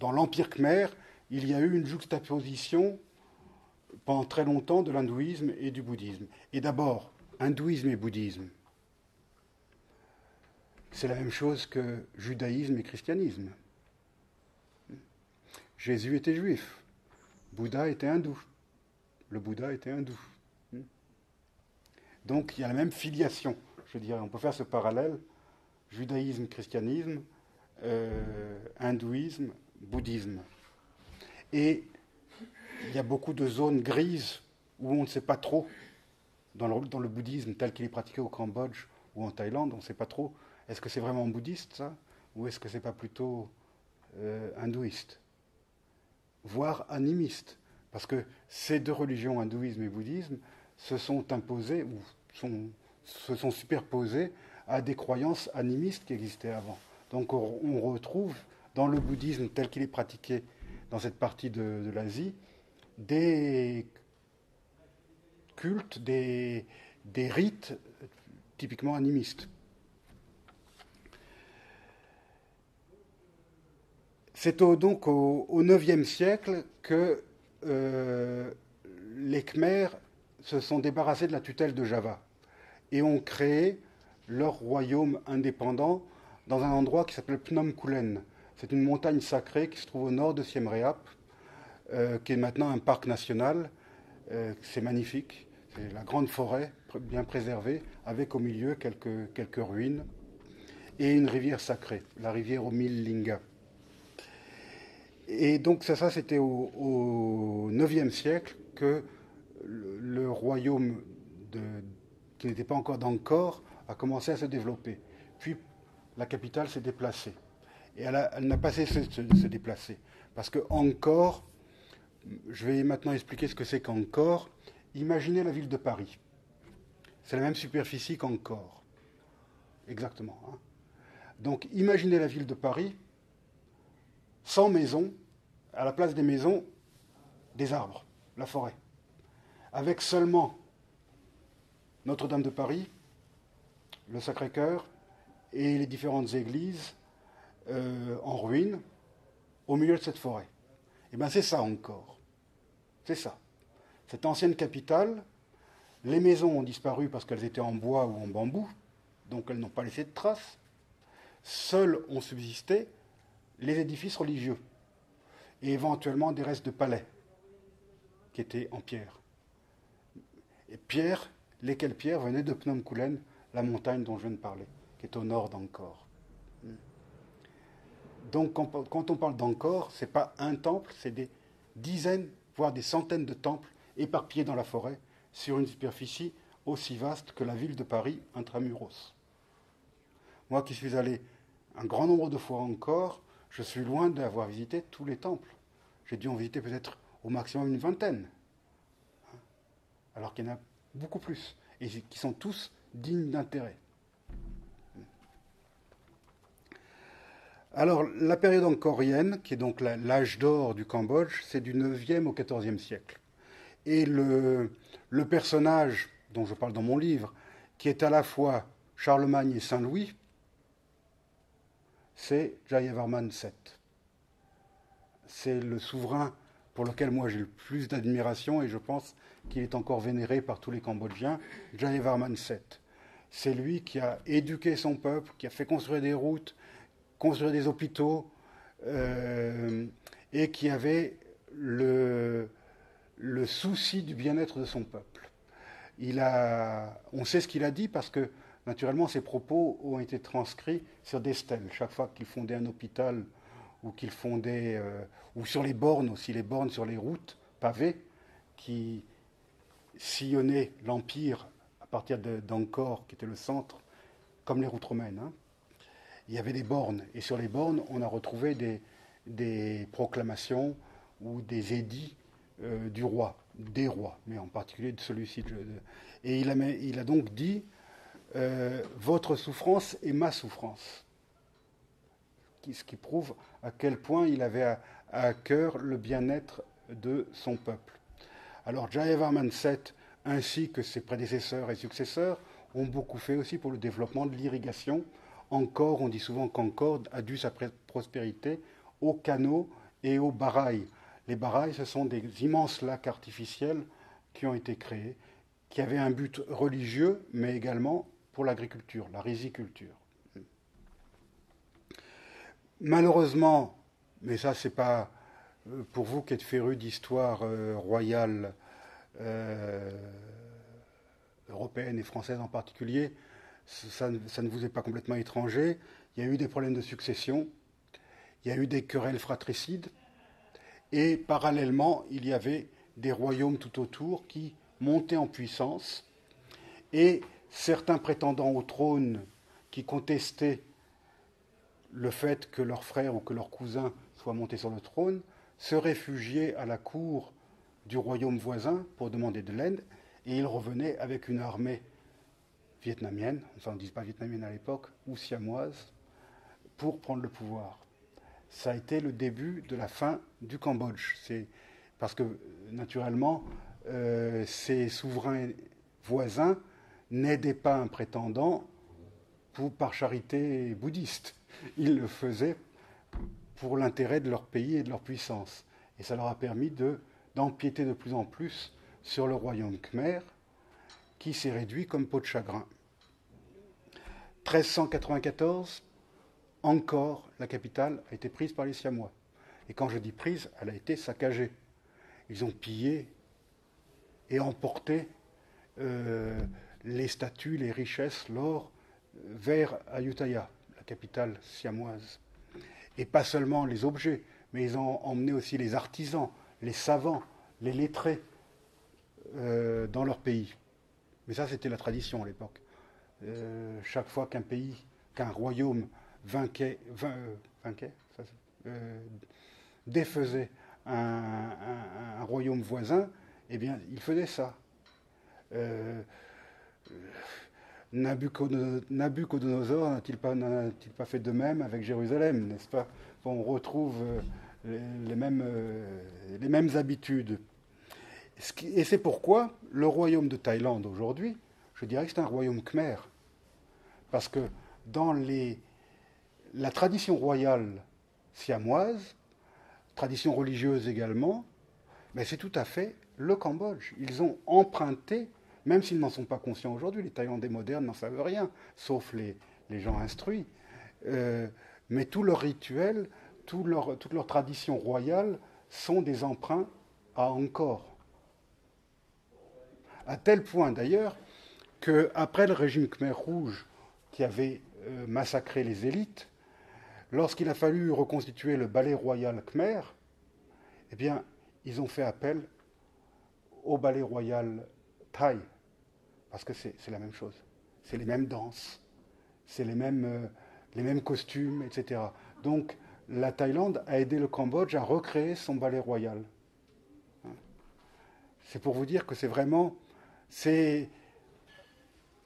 l'Empire Khmer, il y a eu une juxtaposition pendant très longtemps de l'hindouisme et du bouddhisme. Et d'abord, hindouisme et bouddhisme, c'est la même chose que judaïsme et christianisme. Jésus était juif, Bouddha était hindou, le Bouddha était hindou. Donc il y a la même filiation, je dirais. On peut faire ce parallèle, judaïsme, christianisme, hindouisme, bouddhisme. Et il y a beaucoup de zones grises où on ne sait pas trop, dans le bouddhisme tel qu'il est pratiqué au Cambodge ou en Thaïlande, on ne sait pas trop, est-ce que c'est vraiment bouddhiste ça, ou est-ce que c'est pas plutôt hindouiste, voire animiste, parce que ces deux religions, hindouisme et bouddhisme, se sont imposées ou se sont superposées à des croyances animistes qui existaient avant. Donc on retrouve dans le bouddhisme tel qu'il est pratiqué dans cette partie de l'Asie des cultes, des rites typiquement animistes. C'est donc au IXe siècle que les Khmers se sont débarrassés de la tutelle de Java et ont créé leur royaume indépendant dans un endroit qui s'appelle Phnom Kulen. C'est une montagne sacrée qui se trouve au nord de Siem Reap, qui est maintenant un parc national. C'est magnifique. C'est la grande forêt bien préservée, avec au milieu quelques ruines, et une rivière sacrée, la rivière aux 1000 Lingas. Et donc ça c'était au IXe siècle que le royaume qui n'était pas encore d'Angkor a commencé à se développer. Puis la capitale s'est déplacée. Et elle n'a pas cessé de se déplacer. Parce que Angkor, je vais maintenant expliquer ce que c'est qu'Angkor. Imaginez la ville de Paris. C'est la même superficie qu'Angkor. Exactement. Hein. Donc imaginez la ville de Paris sans maisons, à la place des maisons, des arbres, la forêt. Avec seulement Notre-Dame de Paris, le Sacré-Cœur et les différentes églises en ruine au milieu de cette forêt. Et bien c'est ça encore. C'est ça. Cette ancienne capitale, les maisons ont disparu parce qu'elles étaient en bois ou en bambou, donc elles n'ont pas laissé de traces. Seuls ont subsisté les édifices religieux et éventuellement des restes de palais qui étaient en pierre. Et lesquelles pierres venaient de Phnom Kulen, la montagne dont je viens de parler, qui est au nord d'Angkor. Donc quand on parle d'Angkor, ce n'est pas un temple, c'est des dizaines, voire des centaines de temples éparpillés dans la forêt, sur une superficie aussi vaste que la ville de Paris intramuros. Moi qui suis allé un grand nombre de fois encore, je suis loin d'avoir visité tous les temples. J'ai dû en visiter peut-être au maximum une vingtaine. Alors qu'il y en a beaucoup plus, et qui sont tous dignes d'intérêt. Alors, la période angkorienne, qui est donc l'âge d'or du Cambodge, c'est du 9e au 14e siècle. Et le personnage dont je parle dans mon livre, qui est à la fois Charlemagne et Saint-Louis, c'est Jayavarman VII. C'est le souverain pour lequel moi j'ai le plus d'admiration et je pense qu'il est encore vénéré par tous les Cambodgiens, Jayavarman VII. C'est lui qui a éduqué son peuple, qui a fait construire des routes, construire des hôpitaux, et qui avait le souci du bien-être de son peuple. On sait ce qu'il a dit parce que, naturellement, ses propos ont été transcrits sur des stèles. Chaque fois qu'il fondait un hôpital ou qu'il fondait, ou sur les bornes aussi, les bornes sur les routes pavées qui sillonnaient l'Empire à partir d'Angkor, qui était le centre, comme les routes romaines. Hein. Il y avait des bornes, et sur les bornes, on a retrouvé des proclamations ou des édits du roi, des rois, mais en particulier de celui-ci. Et il a donc dit votre souffrance est ma souffrance, ce qui prouve à quel point il avait à cœur le bien-être de son peuple. Alors Jayavarman VII, ainsi que ses prédécesseurs et successeurs, ont beaucoup fait aussi pour le développement de l'irrigation. Angkor, on dit souvent qu'Angkor a dû sa prospérité aux canaux et aux barails. Les barails, ce sont des immenses lacs artificiels qui ont été créés, qui avaient un but religieux, mais également pour l'agriculture, la riziculture. Malheureusement, mais ça c'est pas pour vous qui êtes férus d'histoire royale européenne et française en particulier, ça ne vous est pas complètement étranger. Il y a eu des problèmes de succession, il y a eu des querelles fratricides, et parallèlement, il y avait des royaumes tout autour qui montaient en puissance, et certains prétendants au trône qui contestaient le fait que leur frère ou que leur cousin soit monté sur le trône se réfugiaient à la cour du royaume voisin pour demander de l'aide, et ils revenaient avec une armée vietnamienne, enfin on ne dit pas vietnamienne à l'époque, ou siamoise, pour prendre le pouvoir. Ça a été le début de la fin du Cambodge. C'est parce que, naturellement, ces souverains voisins n'aidaient pas un prétendant par charité bouddhiste. Ils le faisaient pour l'intérêt de leur pays et de leur puissance. Et ça leur a permis d'empiéter de plus en plus sur le royaume khmer, qui s'est réduit comme peau de chagrin. 1394, Angkor, la capitale, a été prise par les Siamois. Et quand je dis prise, elle a été saccagée. Ils ont pillé et emporté euh, les statues, les richesses, l'or, vers Ayutthaya, la capitale siamoise. Et pas seulement les objets, mais ils ont emmené aussi les artisans, les savants, les lettrés dans leur pays. Mais ça, c'était la tradition à l'époque. Chaque fois qu'un pays, qu'un royaume vainquait, défaisait un royaume voisin, eh bien, il faisait ça. Euh, Nabucodonosor n'a-t-il pas fait de même avec Jérusalem, n'est-ce pas? On retrouve les mêmes habitudes. Et c'est pourquoi le royaume de Thaïlande aujourd'hui, je dirais que c'est un royaume khmer. Parce que dans la tradition royale siamoise, tradition religieuse également, mais c'est tout à fait le Cambodge. Ils ont emprunté, même s'ils n'en sont pas conscients aujourd'hui, les Thaïlandais modernes n'en savent rien, sauf les gens instruits, mais tous leurs rituels, toutes leurs traditions royales sont des emprunts à Angkor. À tel point d'ailleurs qu'après le régime Khmer Rouge qui avait massacré les élites, lorsqu'il a fallu reconstituer le ballet royal Khmer, eh bien, ils ont fait appel au ballet royal thaï, parce que c'est la même chose. C'est les mêmes danses, c'est les mêmes costumes, etc. Donc, la Thaïlande a aidé le Cambodge à recréer son ballet royal. C'est pour vous dire que c'est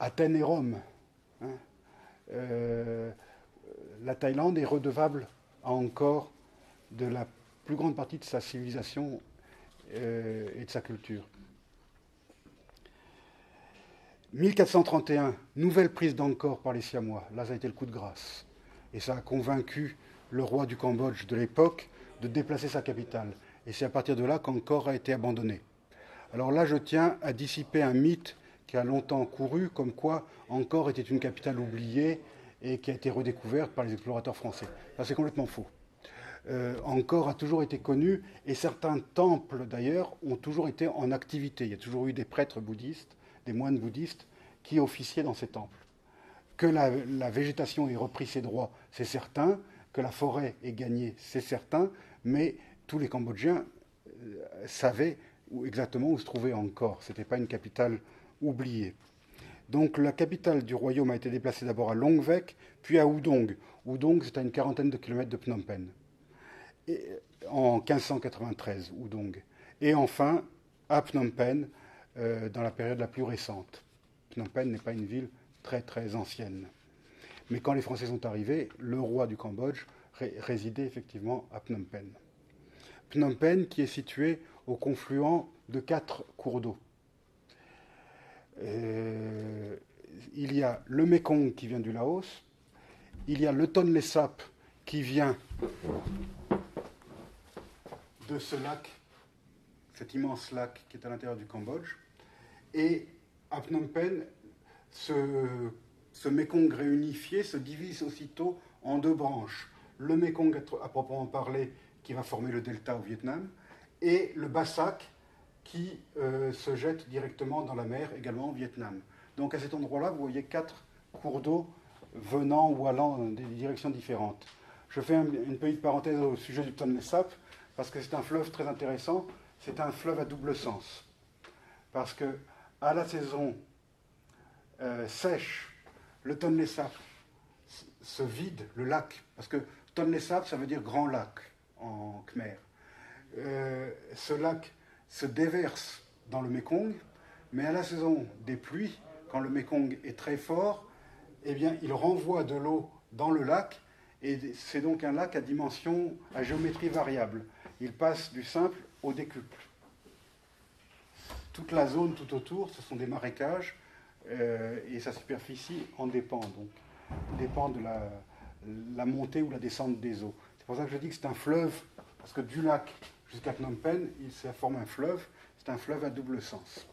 Athènes et Rome. La Thaïlande est redevable encore de la plus grande partie de sa civilisation et de sa culture. 1431, nouvelle prise d'Angkor par les Siamois. Là, ça a été le coup de grâce. Et ça a convaincu le roi du Cambodge de l'époque de déplacer sa capitale. Et c'est à partir de là qu'Angkor a été abandonné. Alors là, je tiens à dissiper un mythe qui a longtemps couru, comme quoi Angkor était une capitale oubliée et qui a été redécouverte par les explorateurs français. Ça, c'est complètement faux. Angkor a toujours été connu, et certains temples, d'ailleurs, ont toujours été en activité. Il y a toujours eu des prêtres bouddhistes, des moines bouddhistes, qui officiaient dans ces temples. Que la végétation ait repris ses droits, c'est certain. Que la forêt ait gagné, c'est certain. Mais tous les Cambodgiens savaient exactement où se trouvait Angkor. Ce n'était pas une capitale oubliée. Donc la capitale du royaume a été déplacée d'abord à Longvek, puis à Udong. Udong, c'est à une quarantaine de kilomètres de Phnom Penh. Et, en 1593, Udong. Et enfin, à Phnom Penh, dans la période la plus récente. Phnom Penh n'est pas une ville très très ancienne. Mais quand les Français sont arrivés, le roi du Cambodge résidait effectivement à Phnom Penh. Phnom Penh qui est situé au confluent de 4 cours d'eau. Il y a le Mekong qui vient du Laos, il y a le Tonlé Sap qui vient de ce lac, cet immense lac qui est à l'intérieur du Cambodge, et à Phnom Penh, ce Mekong réunifié se divise aussitôt en 2 branches. Le Mekong à proprement parler qui va former le delta au Vietnam, et le Bassac qui se jette directement dans la mer, également au Vietnam. Donc à cet endroit-là, vous voyez 4 cours d'eau venant ou allant dans des directions différentes. Je fais une petite parenthèse au sujet du Tonlé Sap, parce que c'est un fleuve très intéressant. C'est un fleuve à double sens. Parce que à la saison sèche, le Tonlé Sap se vide, le lac, parce que Tonlé Sap, ça veut dire grand lac en khmer. Ce lac se déverse dans le Mekong, mais à la saison des pluies, quand le Mekong est très fort, eh bien, il renvoie de l'eau dans le lac, et c'est donc un lac à géométrie variable. Il passe du simple au décuple. Toute la zone tout autour, ce sont des marécages, et sa superficie en dépend, donc dépend de la montée ou la descente des eaux. C'est pour ça que je dis que c'est un fleuve, parce que du lac jusqu'à Phnom Penh, ça forme un fleuve, c'est un fleuve à double sens.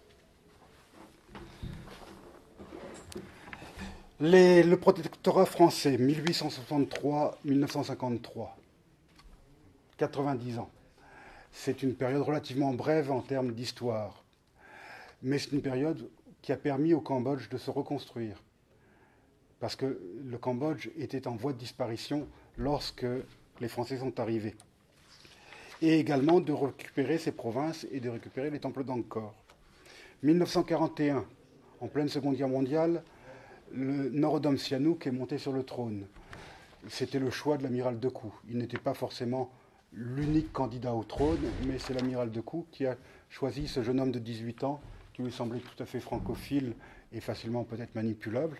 Le protectorat français, 1863-1953, 90 ans. C'est une période relativement brève en termes d'histoire. Mais c'est une période qui a permis au Cambodge de se reconstruire. Parce que le Cambodge était en voie de disparition lorsque les Français sont arrivés. Et également de récupérer ses provinces et de récupérer les temples d'Angkor. 1941, en pleine Seconde Guerre mondiale, le Norodom Sihanouk est monté sur le trône. C'était le choix de l'amiral Decoux. Il n'était pas forcément l'unique candidat au trône, mais c'est l'amiral Decoux qui a choisi ce jeune homme de 18 ans, qui lui semblait tout à fait francophile et facilement peut-être manipulable.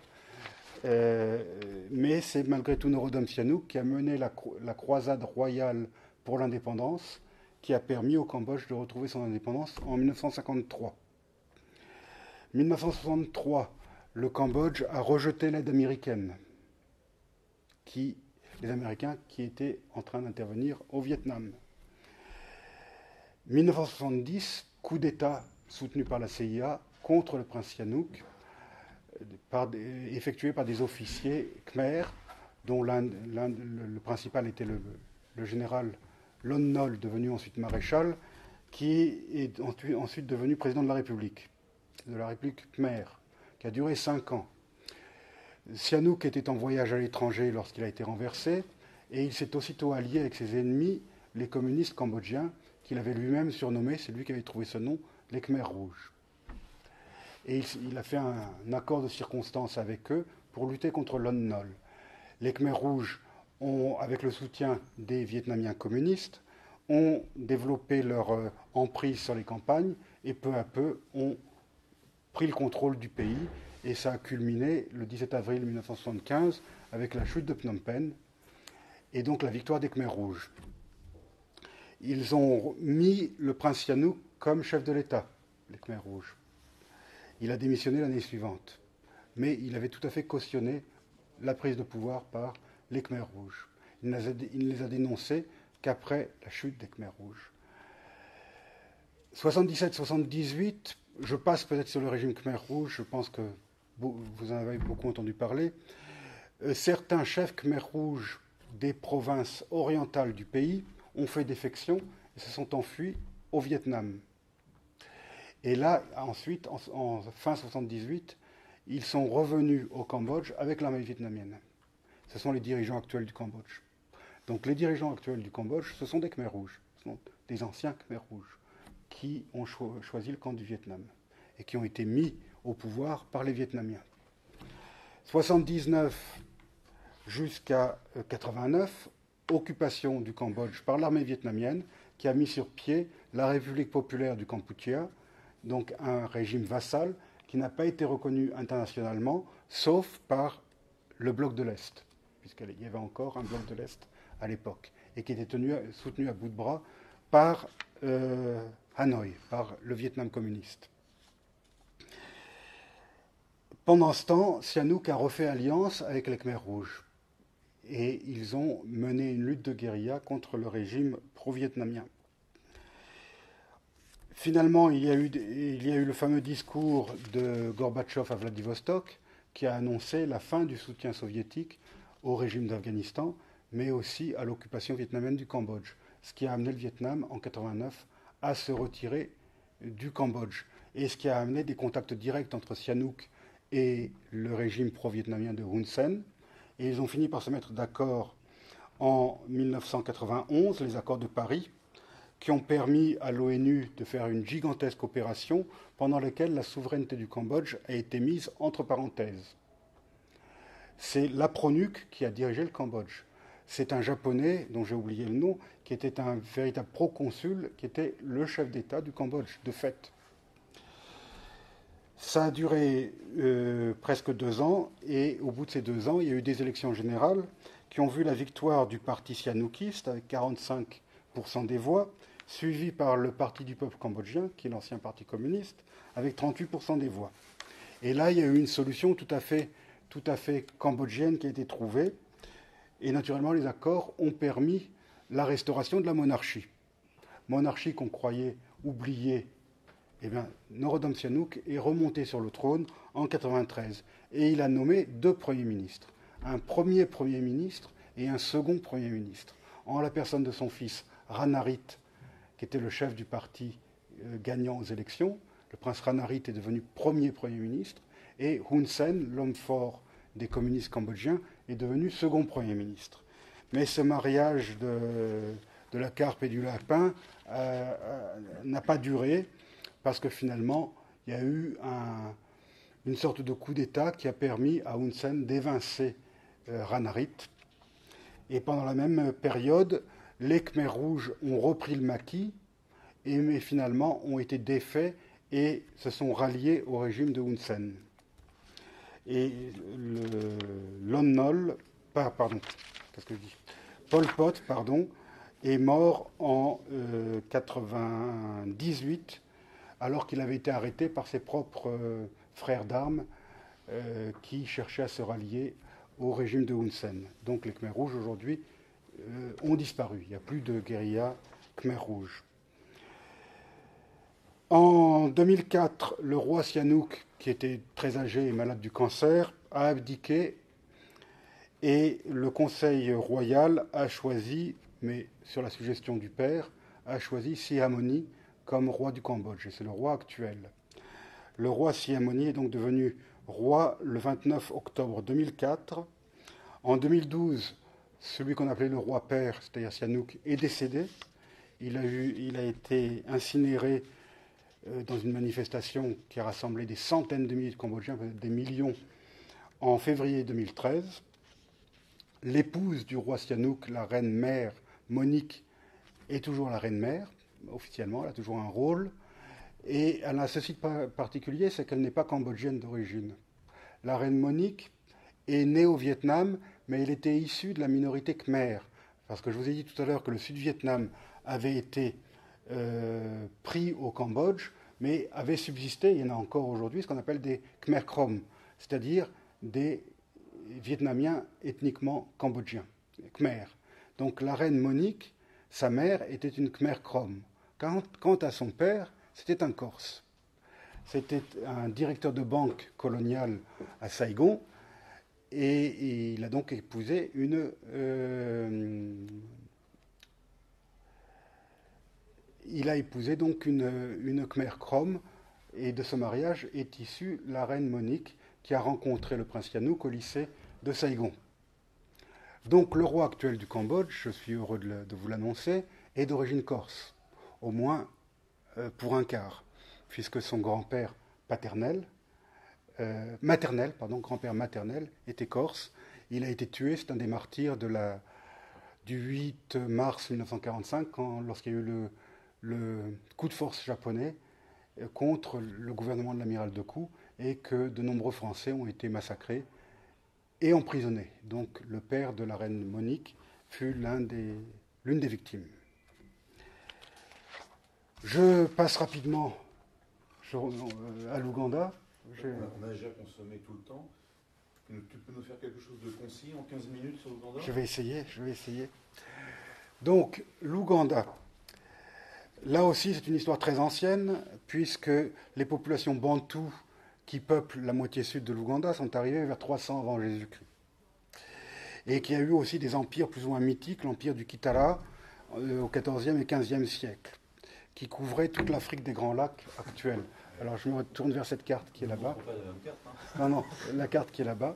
Mais c'est malgré tout Norodom Sihanouk qui a mené la croisade royale pour l'indépendance, qui a permis au Cambodge de retrouver son indépendance en 1953. 1963, le Cambodge a rejeté l'aide américaine, les Américains qui étaient en train d'intervenir au Vietnam. 1970, coup d'État soutenu par la CIA contre le prince Sihanouk, effectué par des officiers khmer, dont le principal était le général Lon Nol, devenu ensuite maréchal, qui est ensuite devenu président de la République khmer, qui a duré 5 ans. Sihanouk était en voyage à l'étranger lorsqu'il a été renversé, et il s'est aussitôt allié avec ses ennemis, les communistes cambodgiens, qu'il avait lui-même surnommés, c'est lui qui avait trouvé ce nom, les Khmers rouges. Et il a fait un accord de circonstance avec eux pour lutter contre Lon Nol. Les Khmers rouges, avec le soutien des Vietnamiens communistes, ont développé leur emprise sur les campagnes et peu à peu ont pris le contrôle du pays. Et ça a culminé le 17 avril 1975 avec la chute de Phnom Penh et donc la victoire des Khmers rouges. Ils ont mis le prince Sihanouk comme chef de l'État, les Khmers rouges. Il a démissionné l'année suivante. Mais il avait tout à fait cautionné la prise de pouvoir par les Khmers rouges. Il ne les a dénoncés qu'après la chute des Khmers rouges. 77-78, je passe peut-être sur le régime Khmer rouge, je pense que vous en avez beaucoup entendu parler. Certains chefs Khmer rouges des provinces orientales du pays ont fait défection et se sont enfuis au Vietnam. Et là, ensuite, en fin 78, ils sont revenus au Cambodge avec l'armée vietnamienne. Ce sont les dirigeants actuels du Cambodge. Donc les dirigeants actuels du Cambodge, ce sont des Khmers rouges, ce sont des anciens Khmers rouges qui ont choisi le camp du Vietnam et qui ont été mis au pouvoir par les Vietnamiens. 79 jusqu'à 89, occupation du Cambodge par l'armée vietnamienne qui a mis sur pied la République populaire du Kampuchea, donc un régime vassal qui n'a pas été reconnu internationalement, sauf par le bloc de l'Est, puisqu'il y avait encore un bloc de l'Est à l'époque, et qui était soutenu à bout de bras par Hanoï, par le Vietnam communiste. Pendant ce temps, Sihanouk a refait alliance avec les Khmers rouges, et ils ont mené une lutte de guérilla contre le régime pro-vietnamien. Finalement, il y a eu le fameux discours de Gorbatchev à Vladivostok qui a annoncé la fin du soutien soviétique au régime d'Afghanistan, mais aussi à l'occupation vietnamienne du Cambodge, ce qui a amené le Vietnam en 1989 à se retirer du Cambodge, et ce qui a amené des contacts directs entre Sihanouk et le régime pro-vietnamien de Hun Sen, et ils ont fini par se mettre d'accord en 1991, les accords de Paris, qui ont permis à l'ONU de faire une gigantesque opération pendant laquelle la souveraineté du Cambodge a été mise entre parenthèses. C'est l'APRONUC qui a dirigé le Cambodge. C'est un Japonais, dont j'ai oublié le nom, qui était un véritable proconsul, qui était le chef d'État du Cambodge, de fait. Ça a duré presque 2 ans, et au bout de ces 2 ans, il y a eu des élections générales qui ont vu la victoire du parti sihanoukiste avec 45% des voix, suivi par le Parti du peuple cambodgien, qui est l'ancien parti communiste, avec 38% des voix. Et là, il y a eu une solution tout à fait cambodgienne qui a été trouvée. Et naturellement, les accords ont permis la restauration de la monarchie. Monarchie qu'on croyait oubliée. Eh bien, Norodom Sihanouk est remonté sur le trône en 1993. Et il a nommé 2 premiers ministres. Un premier Premier ministre et un second Premier ministre. En la personne de son fils, Ranariddh, qui était le chef du parti gagnant aux élections, le prince Ranariddh est devenu premier ministre, et Hun Sen, l'homme fort des communistes cambodgiens, est devenu second Premier ministre. Mais ce mariage de la carpe et du lapin n'a pas duré, parce que finalement, il y a eu une sorte de coup d'État qui a permis à Hun Sen d'évincer Ranariddh. Et pendant la même période, les Khmers rouges ont repris le maquis, mais finalement ont été défaits et se sont ralliés au régime de Hun Sen. Et Lon Nol, qu'est-ce que je dis, Pol Pot, est mort en 98, alors qu'il avait été arrêté par ses propres frères d'armes qui cherchaient à se rallier au régime de Hun Sen. Donc les Khmers rouges aujourd'hui ont disparu. Il n'y a plus de guérilla Khmers rouges. En 2004, le roi Sihanouk, qui était très âgé et malade du cancer, a abdiqué et le Conseil royal a choisi, mais sur la suggestion du père, a choisi Sihamoni comme roi du Cambodge. Et c'est le roi actuel. Le roi Sihamoni est donc devenu roi le 29 octobre 2004. En 2012, celui qu'on appelait le roi père, c'est-à-dire Sihanouk, est décédé. Il a été incinéré dans une manifestation qui a rassemblé des centaines de milliers de Cambodgiens, peut-être des millions, en février 2013. L'épouse du roi Sihanouk, la reine mère Monique, est toujours la reine mère, officiellement, elle a toujours un rôle. Et elle a ceci de particulier, c'est qu'elle n'est pas cambodgienne d'origine. La reine Monique est née au Vietnam, mais elle était issue de la minorité khmer. Parce que je vous ai dit tout à l'heure que le Sud-Vietnam avait été pris au Cambodge, mais avait subsisté, il y en a encore aujourd'hui, ce qu'on appelle des Khmer Krom, c'est-à-dire des Vietnamiens ethniquement cambodgiens, Khmer. Donc la reine Monique, sa mère, était une Khmer Krom. Quant à son père, c'était un Corse. C'était un directeur de banque coloniale à Saigon, et il a donc épousé une Khmer Krom, et de ce mariage est issue la reine Monique, qui a rencontré le prince Sihanouk au lycée de Saigon. Donc le roi actuel du Cambodge, je suis heureux de vous l'annoncer, est d'origine corse, au moins pour un quart, puisque son grand-père grand-père maternel, était corse. Il a été tué, c'est un des martyrs du 8 mars 1945, lorsqu'il y a eu le coup de force japonais contre le gouvernement de l'amiral Decoux, et que de nombreux Français ont été massacrés et emprisonnés. Donc le père de la reine Monique fut l'une des victimes. Je passe rapidement à l'Ouganda. On a déjà consommé tout le temps. Tu peux nous faire quelque chose de concis en 15 minutes sur l'Ouganda ? Je vais essayer. Donc, l'Ouganda. Là aussi, c'est une histoire très ancienne, puisque les populations bantoues qui peuplent la moitié sud de l'Ouganda sont arrivées vers 300 avant Jésus-Christ. Et qu'il y a eu aussi des empires plus ou moins mythiques, l'empire du Kitara au XIVe et XVe siècle, qui couvrait toute l'Afrique des Grands Lacs actuelle. Alors je me tourne vers cette carte qui est là-bas. Pas la même carte, hein. Non, la carte qui est là-bas.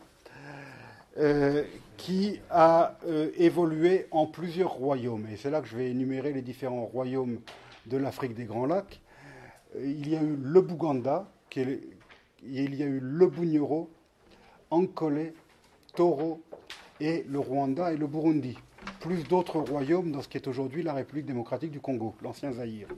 Qui a évolué en plusieurs royaumes. Et c'est là que je vais énumérer les différents royaumes de l'Afrique des Grands Lacs. Il y a eu le Bouganda, il y a eu le Bunyoro, Ankole, Toro, et le Rwanda et le Burundi. Plus d'autres royaumes dans ce qui est aujourd'hui la République démocratique du Congo, l'ancien Zaïre.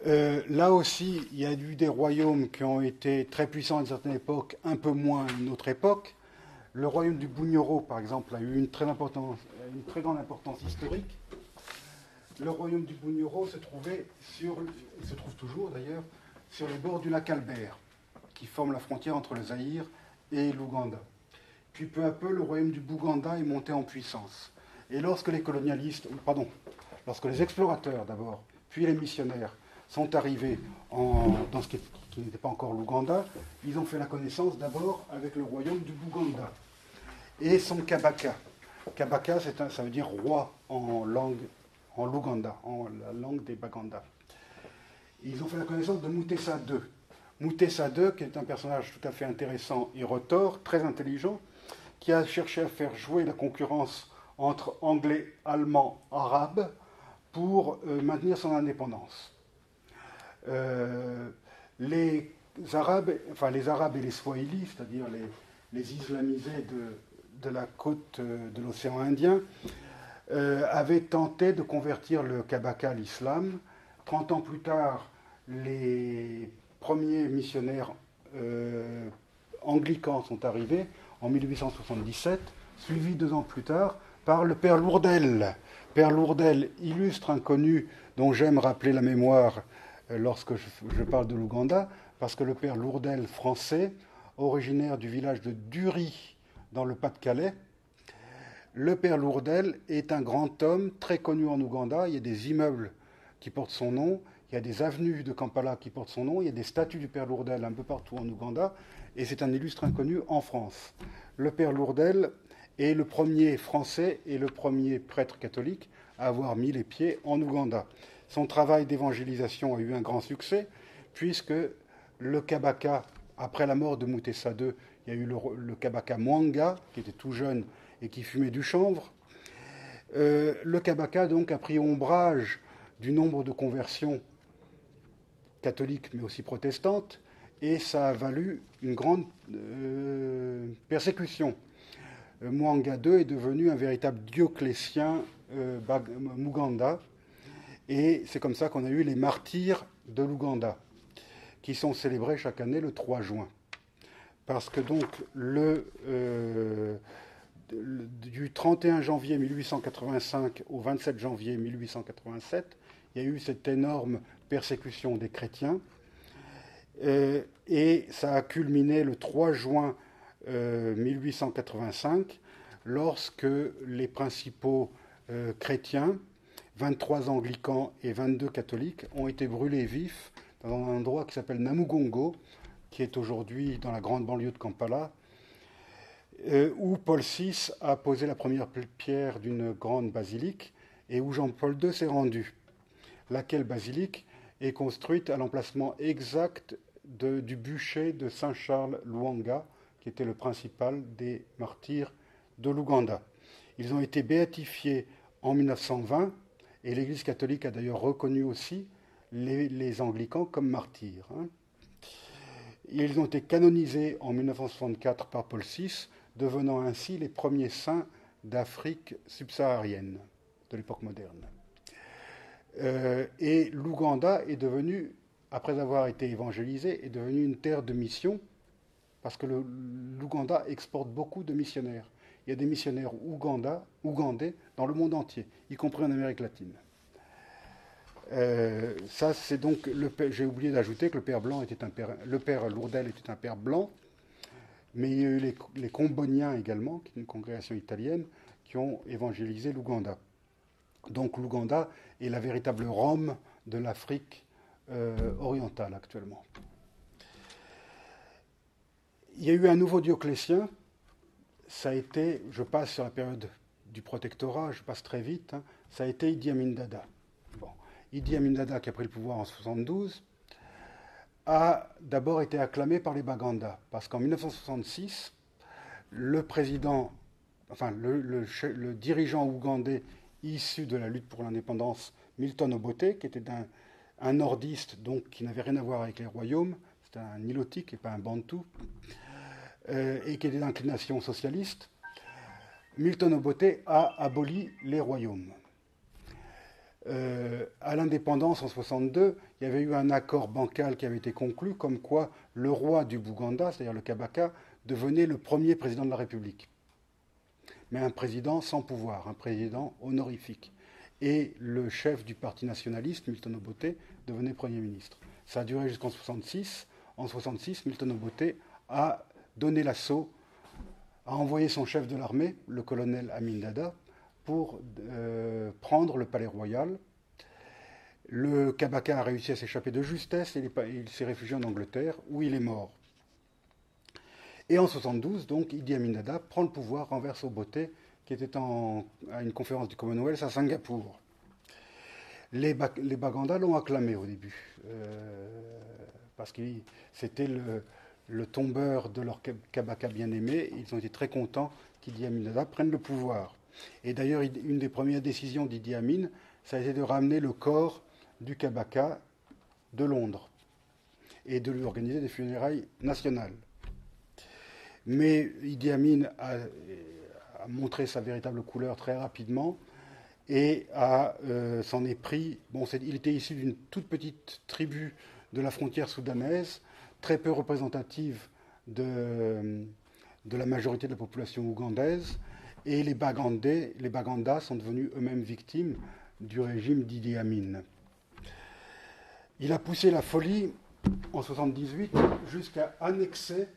Là aussi, il y a eu des royaumes qui ont été très puissants à une certaine époque, un peu moins à une autre époque. Le royaume du Bunyoro, par exemple, a eu une très grande importance historique. Le royaume du Bunyoro se trouve toujours d'ailleurs, sur les bords du lac Albert, qui forme la frontière entre le Zaïre et l'Ouganda. Puis peu à peu, le royaume du Bouganda est monté en puissance. Et lorsque les explorateurs d'abord, puis les missionnaires, sont arrivés dans ce qui n'était pas encore l'Ouganda, ils ont fait la connaissance d'abord avec le royaume du Bouganda et son Kabaka. Kabaka, ça veut dire roi en Luganda, en la langue des Baganda. Ils ont fait la connaissance de Moutessa II. Moutessa II, qui est un personnage tout à fait intéressant et retors, très intelligent, qui a cherché à faire jouer la concurrence entre anglais, allemands, arabes pour maintenir son indépendance. Les Arabes et les Swahilis, c'est-à-dire les islamisés de la côte de l'océan Indien, avaient tenté de convertir le Kabaka à l'islam. 30 ans plus tard, les premiers missionnaires anglicans sont arrivés en 1877, suivis 2 ans plus tard par le père Lourdel. Père Lourdel, illustre inconnu dont j'aime rappeler la mémoire lorsque je parle de l'Ouganda, parce que le père Lourdel, français, originaire du village de Dury, dans le Pas-de-Calais, le père Lourdel est un grand homme très connu en Ouganda. Il y a des immeubles qui portent son nom, il y a des avenues de Kampala qui portent son nom, il y a des statues du père Lourdel un peu partout en Ouganda, et c'est un illustre inconnu en France. Le père Lourdel est le premier français et le premier prêtre catholique à avoir mis les pieds en Ouganda. Son travail d'évangélisation a eu un grand succès, puisque le Kabaka, après la mort de Moutessa II, il y a eu le Kabaka Mwanga, qui était tout jeune et qui fumait du chanvre. Le Kabaka, donc, a pris ombrage du nombre de conversions catholiques, mais aussi protestantes, et ça a valu une grande persécution. Mwanga II est devenu un véritable Dioclétien Muganda, et c'est comme ça qu'on a eu les martyrs de l'Ouganda, qui sont célébrés chaque année le 3 juin. Parce que donc, du 31 janvier 1885 au 27 janvier 1887, il y a eu cette énorme persécution des chrétiens, et ça a culminé le 3 juin 1885, lorsque les principaux chrétiens, 23 anglicans et 22 catholiques, ont été brûlés vifs dans un endroit qui s'appelle Namugongo, qui est aujourd'hui dans la grande banlieue de Kampala, où Paul VI a posé la première pierre d'une grande basilique et où Jean-Paul II s'est rendu. Laquelle basilique est construite à l'emplacement exact du bûcher de Saint-Charles Lwanga, qui était le principal des martyrs de l'Ouganda. Ils ont été béatifiés en 1920, et l'Église catholique a d'ailleurs reconnu aussi les anglicans comme martyrs. Ils ont été canonisés en 1964 par Paul VI, devenant ainsi les premiers saints d'Afrique subsaharienne de l'époque moderne. Et l'Ouganda est devenu, après avoir été évangélisé, est devenu une terre de mission, parce que l'Ouganda exporte beaucoup de missionnaires. Il y a des missionnaires ougandais dans le monde entier, y compris en Amérique latine. Ça, c'est donc j'ai oublié d'ajouter que le père Lourdel était un père blanc, mais il y a eu les Comboniens également, qui est une congrégation italienne, qui ont évangélisé l'Ouganda. Donc l'Ouganda est la véritable Rome de l'Afrique orientale actuellement. Il y a eu un nouveau Dioclétien. Ça a été, je passe sur la période du protectorat, je passe très vite, ça a été Idi Amin Dada. Bon. Idi Amin Dada, qui a pris le pouvoir en 1972, a d'abord été acclamé par les Baganda, parce qu'en 1966, le dirigeant ougandais issu de la lutte pour l'indépendance, Milton Obote, qui était un nordiste, donc qui n'avait rien à voir avec les royaumes, c'était un nilotique et pas un bantou, et qui était d'inclination socialiste, Milton Obote a aboli les royaumes. À l'indépendance en 1962, il y avait eu un accord bancal qui avait été conclu, comme quoi le roi du Bouganda, c'est-à-dire le Kabaka, devenait le premier président de la République. Mais un président sans pouvoir, un président honorifique. Et le chef du parti nationaliste, Milton Obote, devenait Premier ministre. Ça a duré jusqu'en 1966. En 1966, Milton Obote a donné l'assaut, a envoyé son chef de l'armée, le colonel Amin Dada, pour prendre le palais royal. Le Kabaka a réussi à s'échapper de justesse et il s'est réfugié en Angleterre, où il est mort. Et en 1972, donc, Idi Amin Dada prend le pouvoir, renverse Obote, qui était à une conférence du Commonwealth à Singapour. Les Baganda l'ont acclamé au début, parce que c'était le tombeur de leur Kabaka bien-aimé. Ils ont été très contents qu'Idi Amin Dada prenne le pouvoir. Et d'ailleurs, une des premières décisions d'Idi Amin, ça a été de ramener le corps du Kabaka de Londres et de lui organiser des funérailles nationales. Mais Idi Amin a montré sa véritable couleur très rapidement et s'en est pris. Bon, il était issu d'une toute petite tribu de la frontière soudanaise, très peu représentative de la majorité de la population ougandaise, et les Bagandas sont devenus eux-mêmes victimes du régime d'Idi Amin. Il a poussé la folie en 1978 jusqu'à annexer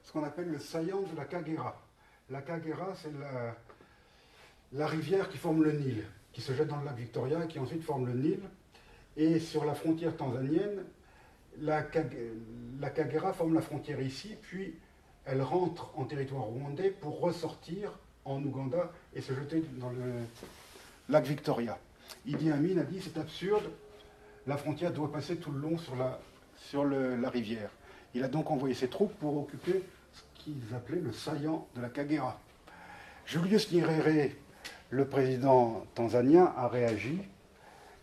ce qu'on appelle le saillant de la Kagera. La Kagera, c'est la rivière qui forme le Nil, qui se jette dans le lac Victoria et qui ensuite forme le Nil. Et sur la frontière tanzanienne, la Kagera forme la frontière ici, puis elle rentre en territoire rwandais pour ressortir en Ouganda et se jeter dans le lac Victoria. Idi Amin a dit c'est absurde, la frontière doit passer tout le long sur la rivière. Il a donc envoyé ses troupes pour occuper ce qu'ils appelaient le saillant de la Kagera. Julius Nyerere, le président tanzanien, a réagi.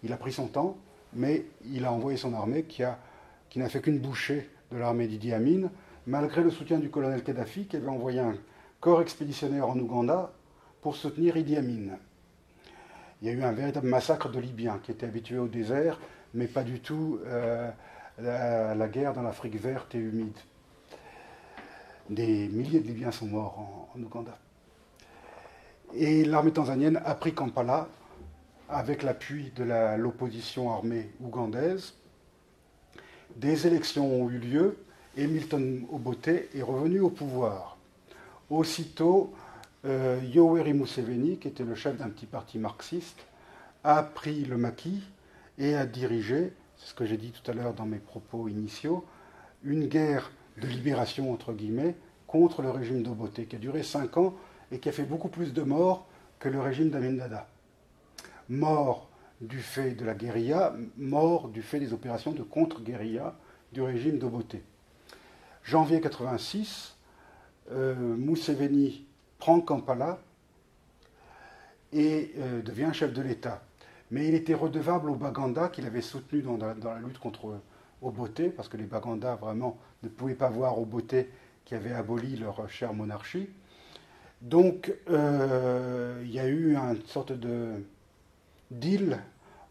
Il a pris son temps, mais il a envoyé son armée qui n'a fait qu'une bouchée de l'armée d'Idi Amin, malgré le soutien du colonel Kadhafi qui avait envoyé un corps expéditionnaire en Ouganda pour soutenir Idi Amin. Il y a eu un véritable massacre de Libyens qui étaient habitués au désert, mais pas du tout à la guerre dans l'Afrique verte et humide. Des milliers de Libyens sont morts en Ouganda. Et l'armée tanzanienne a pris Kampala avec l'appui de l'opposition armée ougandaise. Des élections ont eu lieu et Milton Obote est revenu au pouvoir. Aussitôt, Yoweri Museveni, qui était le chef d'un petit parti marxiste, a pris le maquis et a dirigé, c'est ce que j'ai dit tout à l'heure dans mes propos initiaux, une guerre de libération, entre guillemets, contre le régime d'Obote, qui a duré 5 ans et qui a fait beaucoup plus de morts que le régime d'Amin Dada. Morts du fait de la guérilla, morts du fait des opérations de contre-guérilla du régime d'Obote. Janvier 86, Museveni prend Kampala et devient chef de l'État. Mais il était redevable aux Baganda qu'il avait soutenus dans la lutte contre Obote, parce que les Baganda vraiment ne pouvaient pas voir Obote qui avait aboli leur chère monarchie. Donc il y a eu une sorte de deal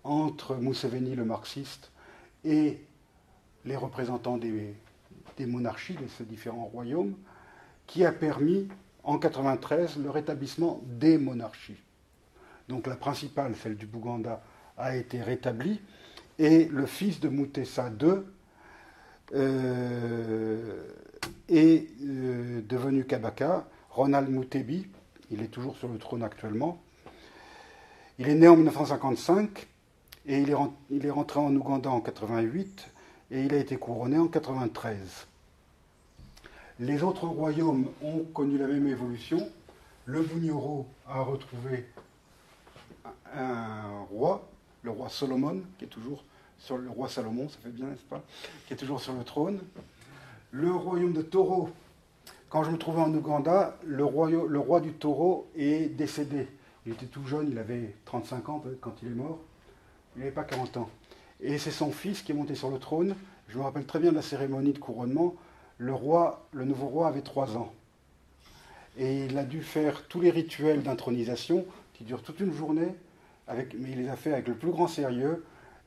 entre Museveni, le marxiste, et les représentants des monarchies de ces différents royaumes, qui a permis en 1993 le rétablissement des monarchies. Donc la principale, celle du Bouganda, a été rétablie, et le fils de Mutesa II est devenu Kabaka, Ronald Mutebi. Il est toujours sur le trône actuellement. Il est né en 1955 et il est rentré en Ouganda en 1988 et il a été couronné en 1993. Les autres royaumes ont connu la même évolution. Le Bunyoro a retrouvé un roi, le roi Solomon, qui est toujours sur le roi Salomon, ça fait bien, n'est-ce pas, qui est toujours sur le trône. Le royaume de Toro, quand je me trouvais en Ouganda, le roi du Toro est décédé. Il était tout jeune, il avait 35 ans quand il est mort. Il n'avait pas 40 ans. Et c'est son fils qui est monté sur le trône. Je me rappelle très bien de la cérémonie de couronnement. Le nouveau roi avait 3 ans. Et il a dû faire tous les rituels d'intronisation qui durent toute une journée, mais il les a fait avec le plus grand sérieux.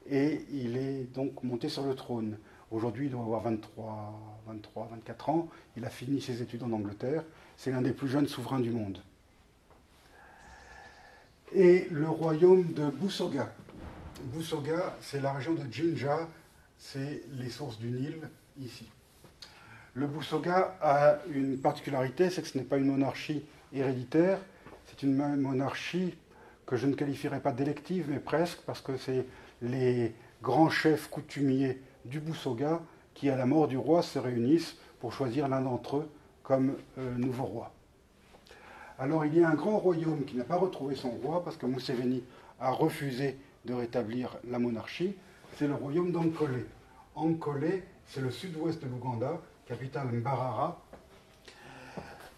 Et il est donc monté sur le trône. Aujourd'hui, il doit avoir 24 ans. Il a fini ses études en Angleterre. C'est l'un des plus jeunes souverains du monde. Et le royaume de Busoga. Busoga, c'est la région de Jinja, c'est les sources du Nil, ici. Le Busoga a une particularité, c'est que ce n'est pas une monarchie héréditaire, c'est une monarchie que je ne qualifierais pas d'élective, mais presque, parce que c'est les grands chefs coutumiers du Busoga qui, à la mort du roi, se réunissent pour choisir l'un d'entre eux comme nouveau roi. Alors il y a un grand royaume qui n'a pas retrouvé son roi parce que Museveni a refusé de rétablir la monarchie, c'est le royaume d'Ankole. Ankole, c'est le sud-ouest de l'Ouganda, capitale Mbarara.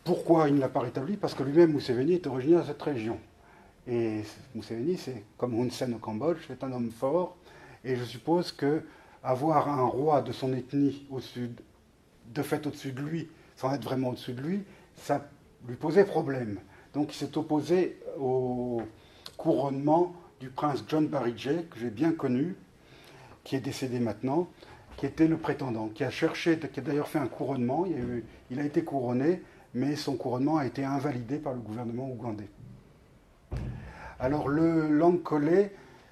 Pourquoi il ne l'a pas rétabli? Parce que lui-même, Museveni, est originaire de cette région. Et Museveni, c'est comme Hun Sen au Cambodge, c'est un homme fort. Et je suppose qu'avoir un roi de son ethnie au sud, de fait au-dessus de lui, sans être vraiment au-dessus de lui, ça lui posait problème. Donc il s'est opposé au couronnement du prince John Barijé, que j'ai bien connu, qui est décédé maintenant, qui était le prétendant, qui a d'ailleurs fait un couronnement, il a été couronné, mais son couronnement a été invalidé par le gouvernement ougandais. Alors l'Ankole,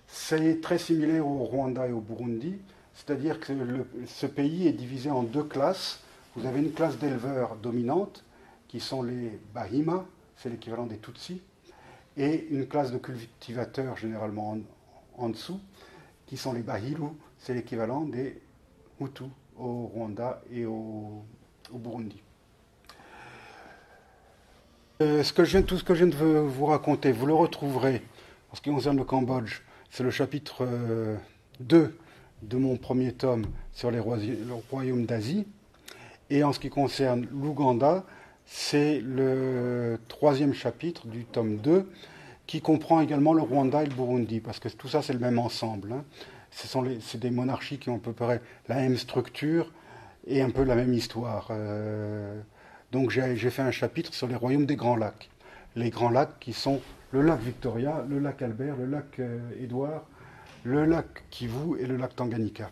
c'est très similaire au Rwanda et au Burundi, c'est-à-dire que ce pays est divisé en deux classes. Vous avez une classe d'éleveurs dominante, qui sont les Bahima, c'est l'équivalent des Tutsis, et une classe de cultivateurs, généralement en dessous, qui sont les Bahilu, c'est l'équivalent des Hutus au Rwanda et au Burundi. Tout ce que je viens de vous raconter, vous le retrouverez, en ce qui concerne le Cambodge, c'est le chapitre 2 de mon premier tome sur le royaume d'Asie. Et en ce qui concerne l'Ouganda, c'est le 3e chapitre du tome 2, qui comprend également le Rwanda et le Burundi, parce que tout ça c'est le même ensemble. Hein. C'est des monarchies qui ont à peu près la même structure et un peu la même histoire. Donc j'ai fait un chapitre sur les royaumes des Grands Lacs. Les Grands Lacs qui sont le lac Victoria, le lac Albert, le lac Édouard, le lac Kivu et le lac Tanganyika.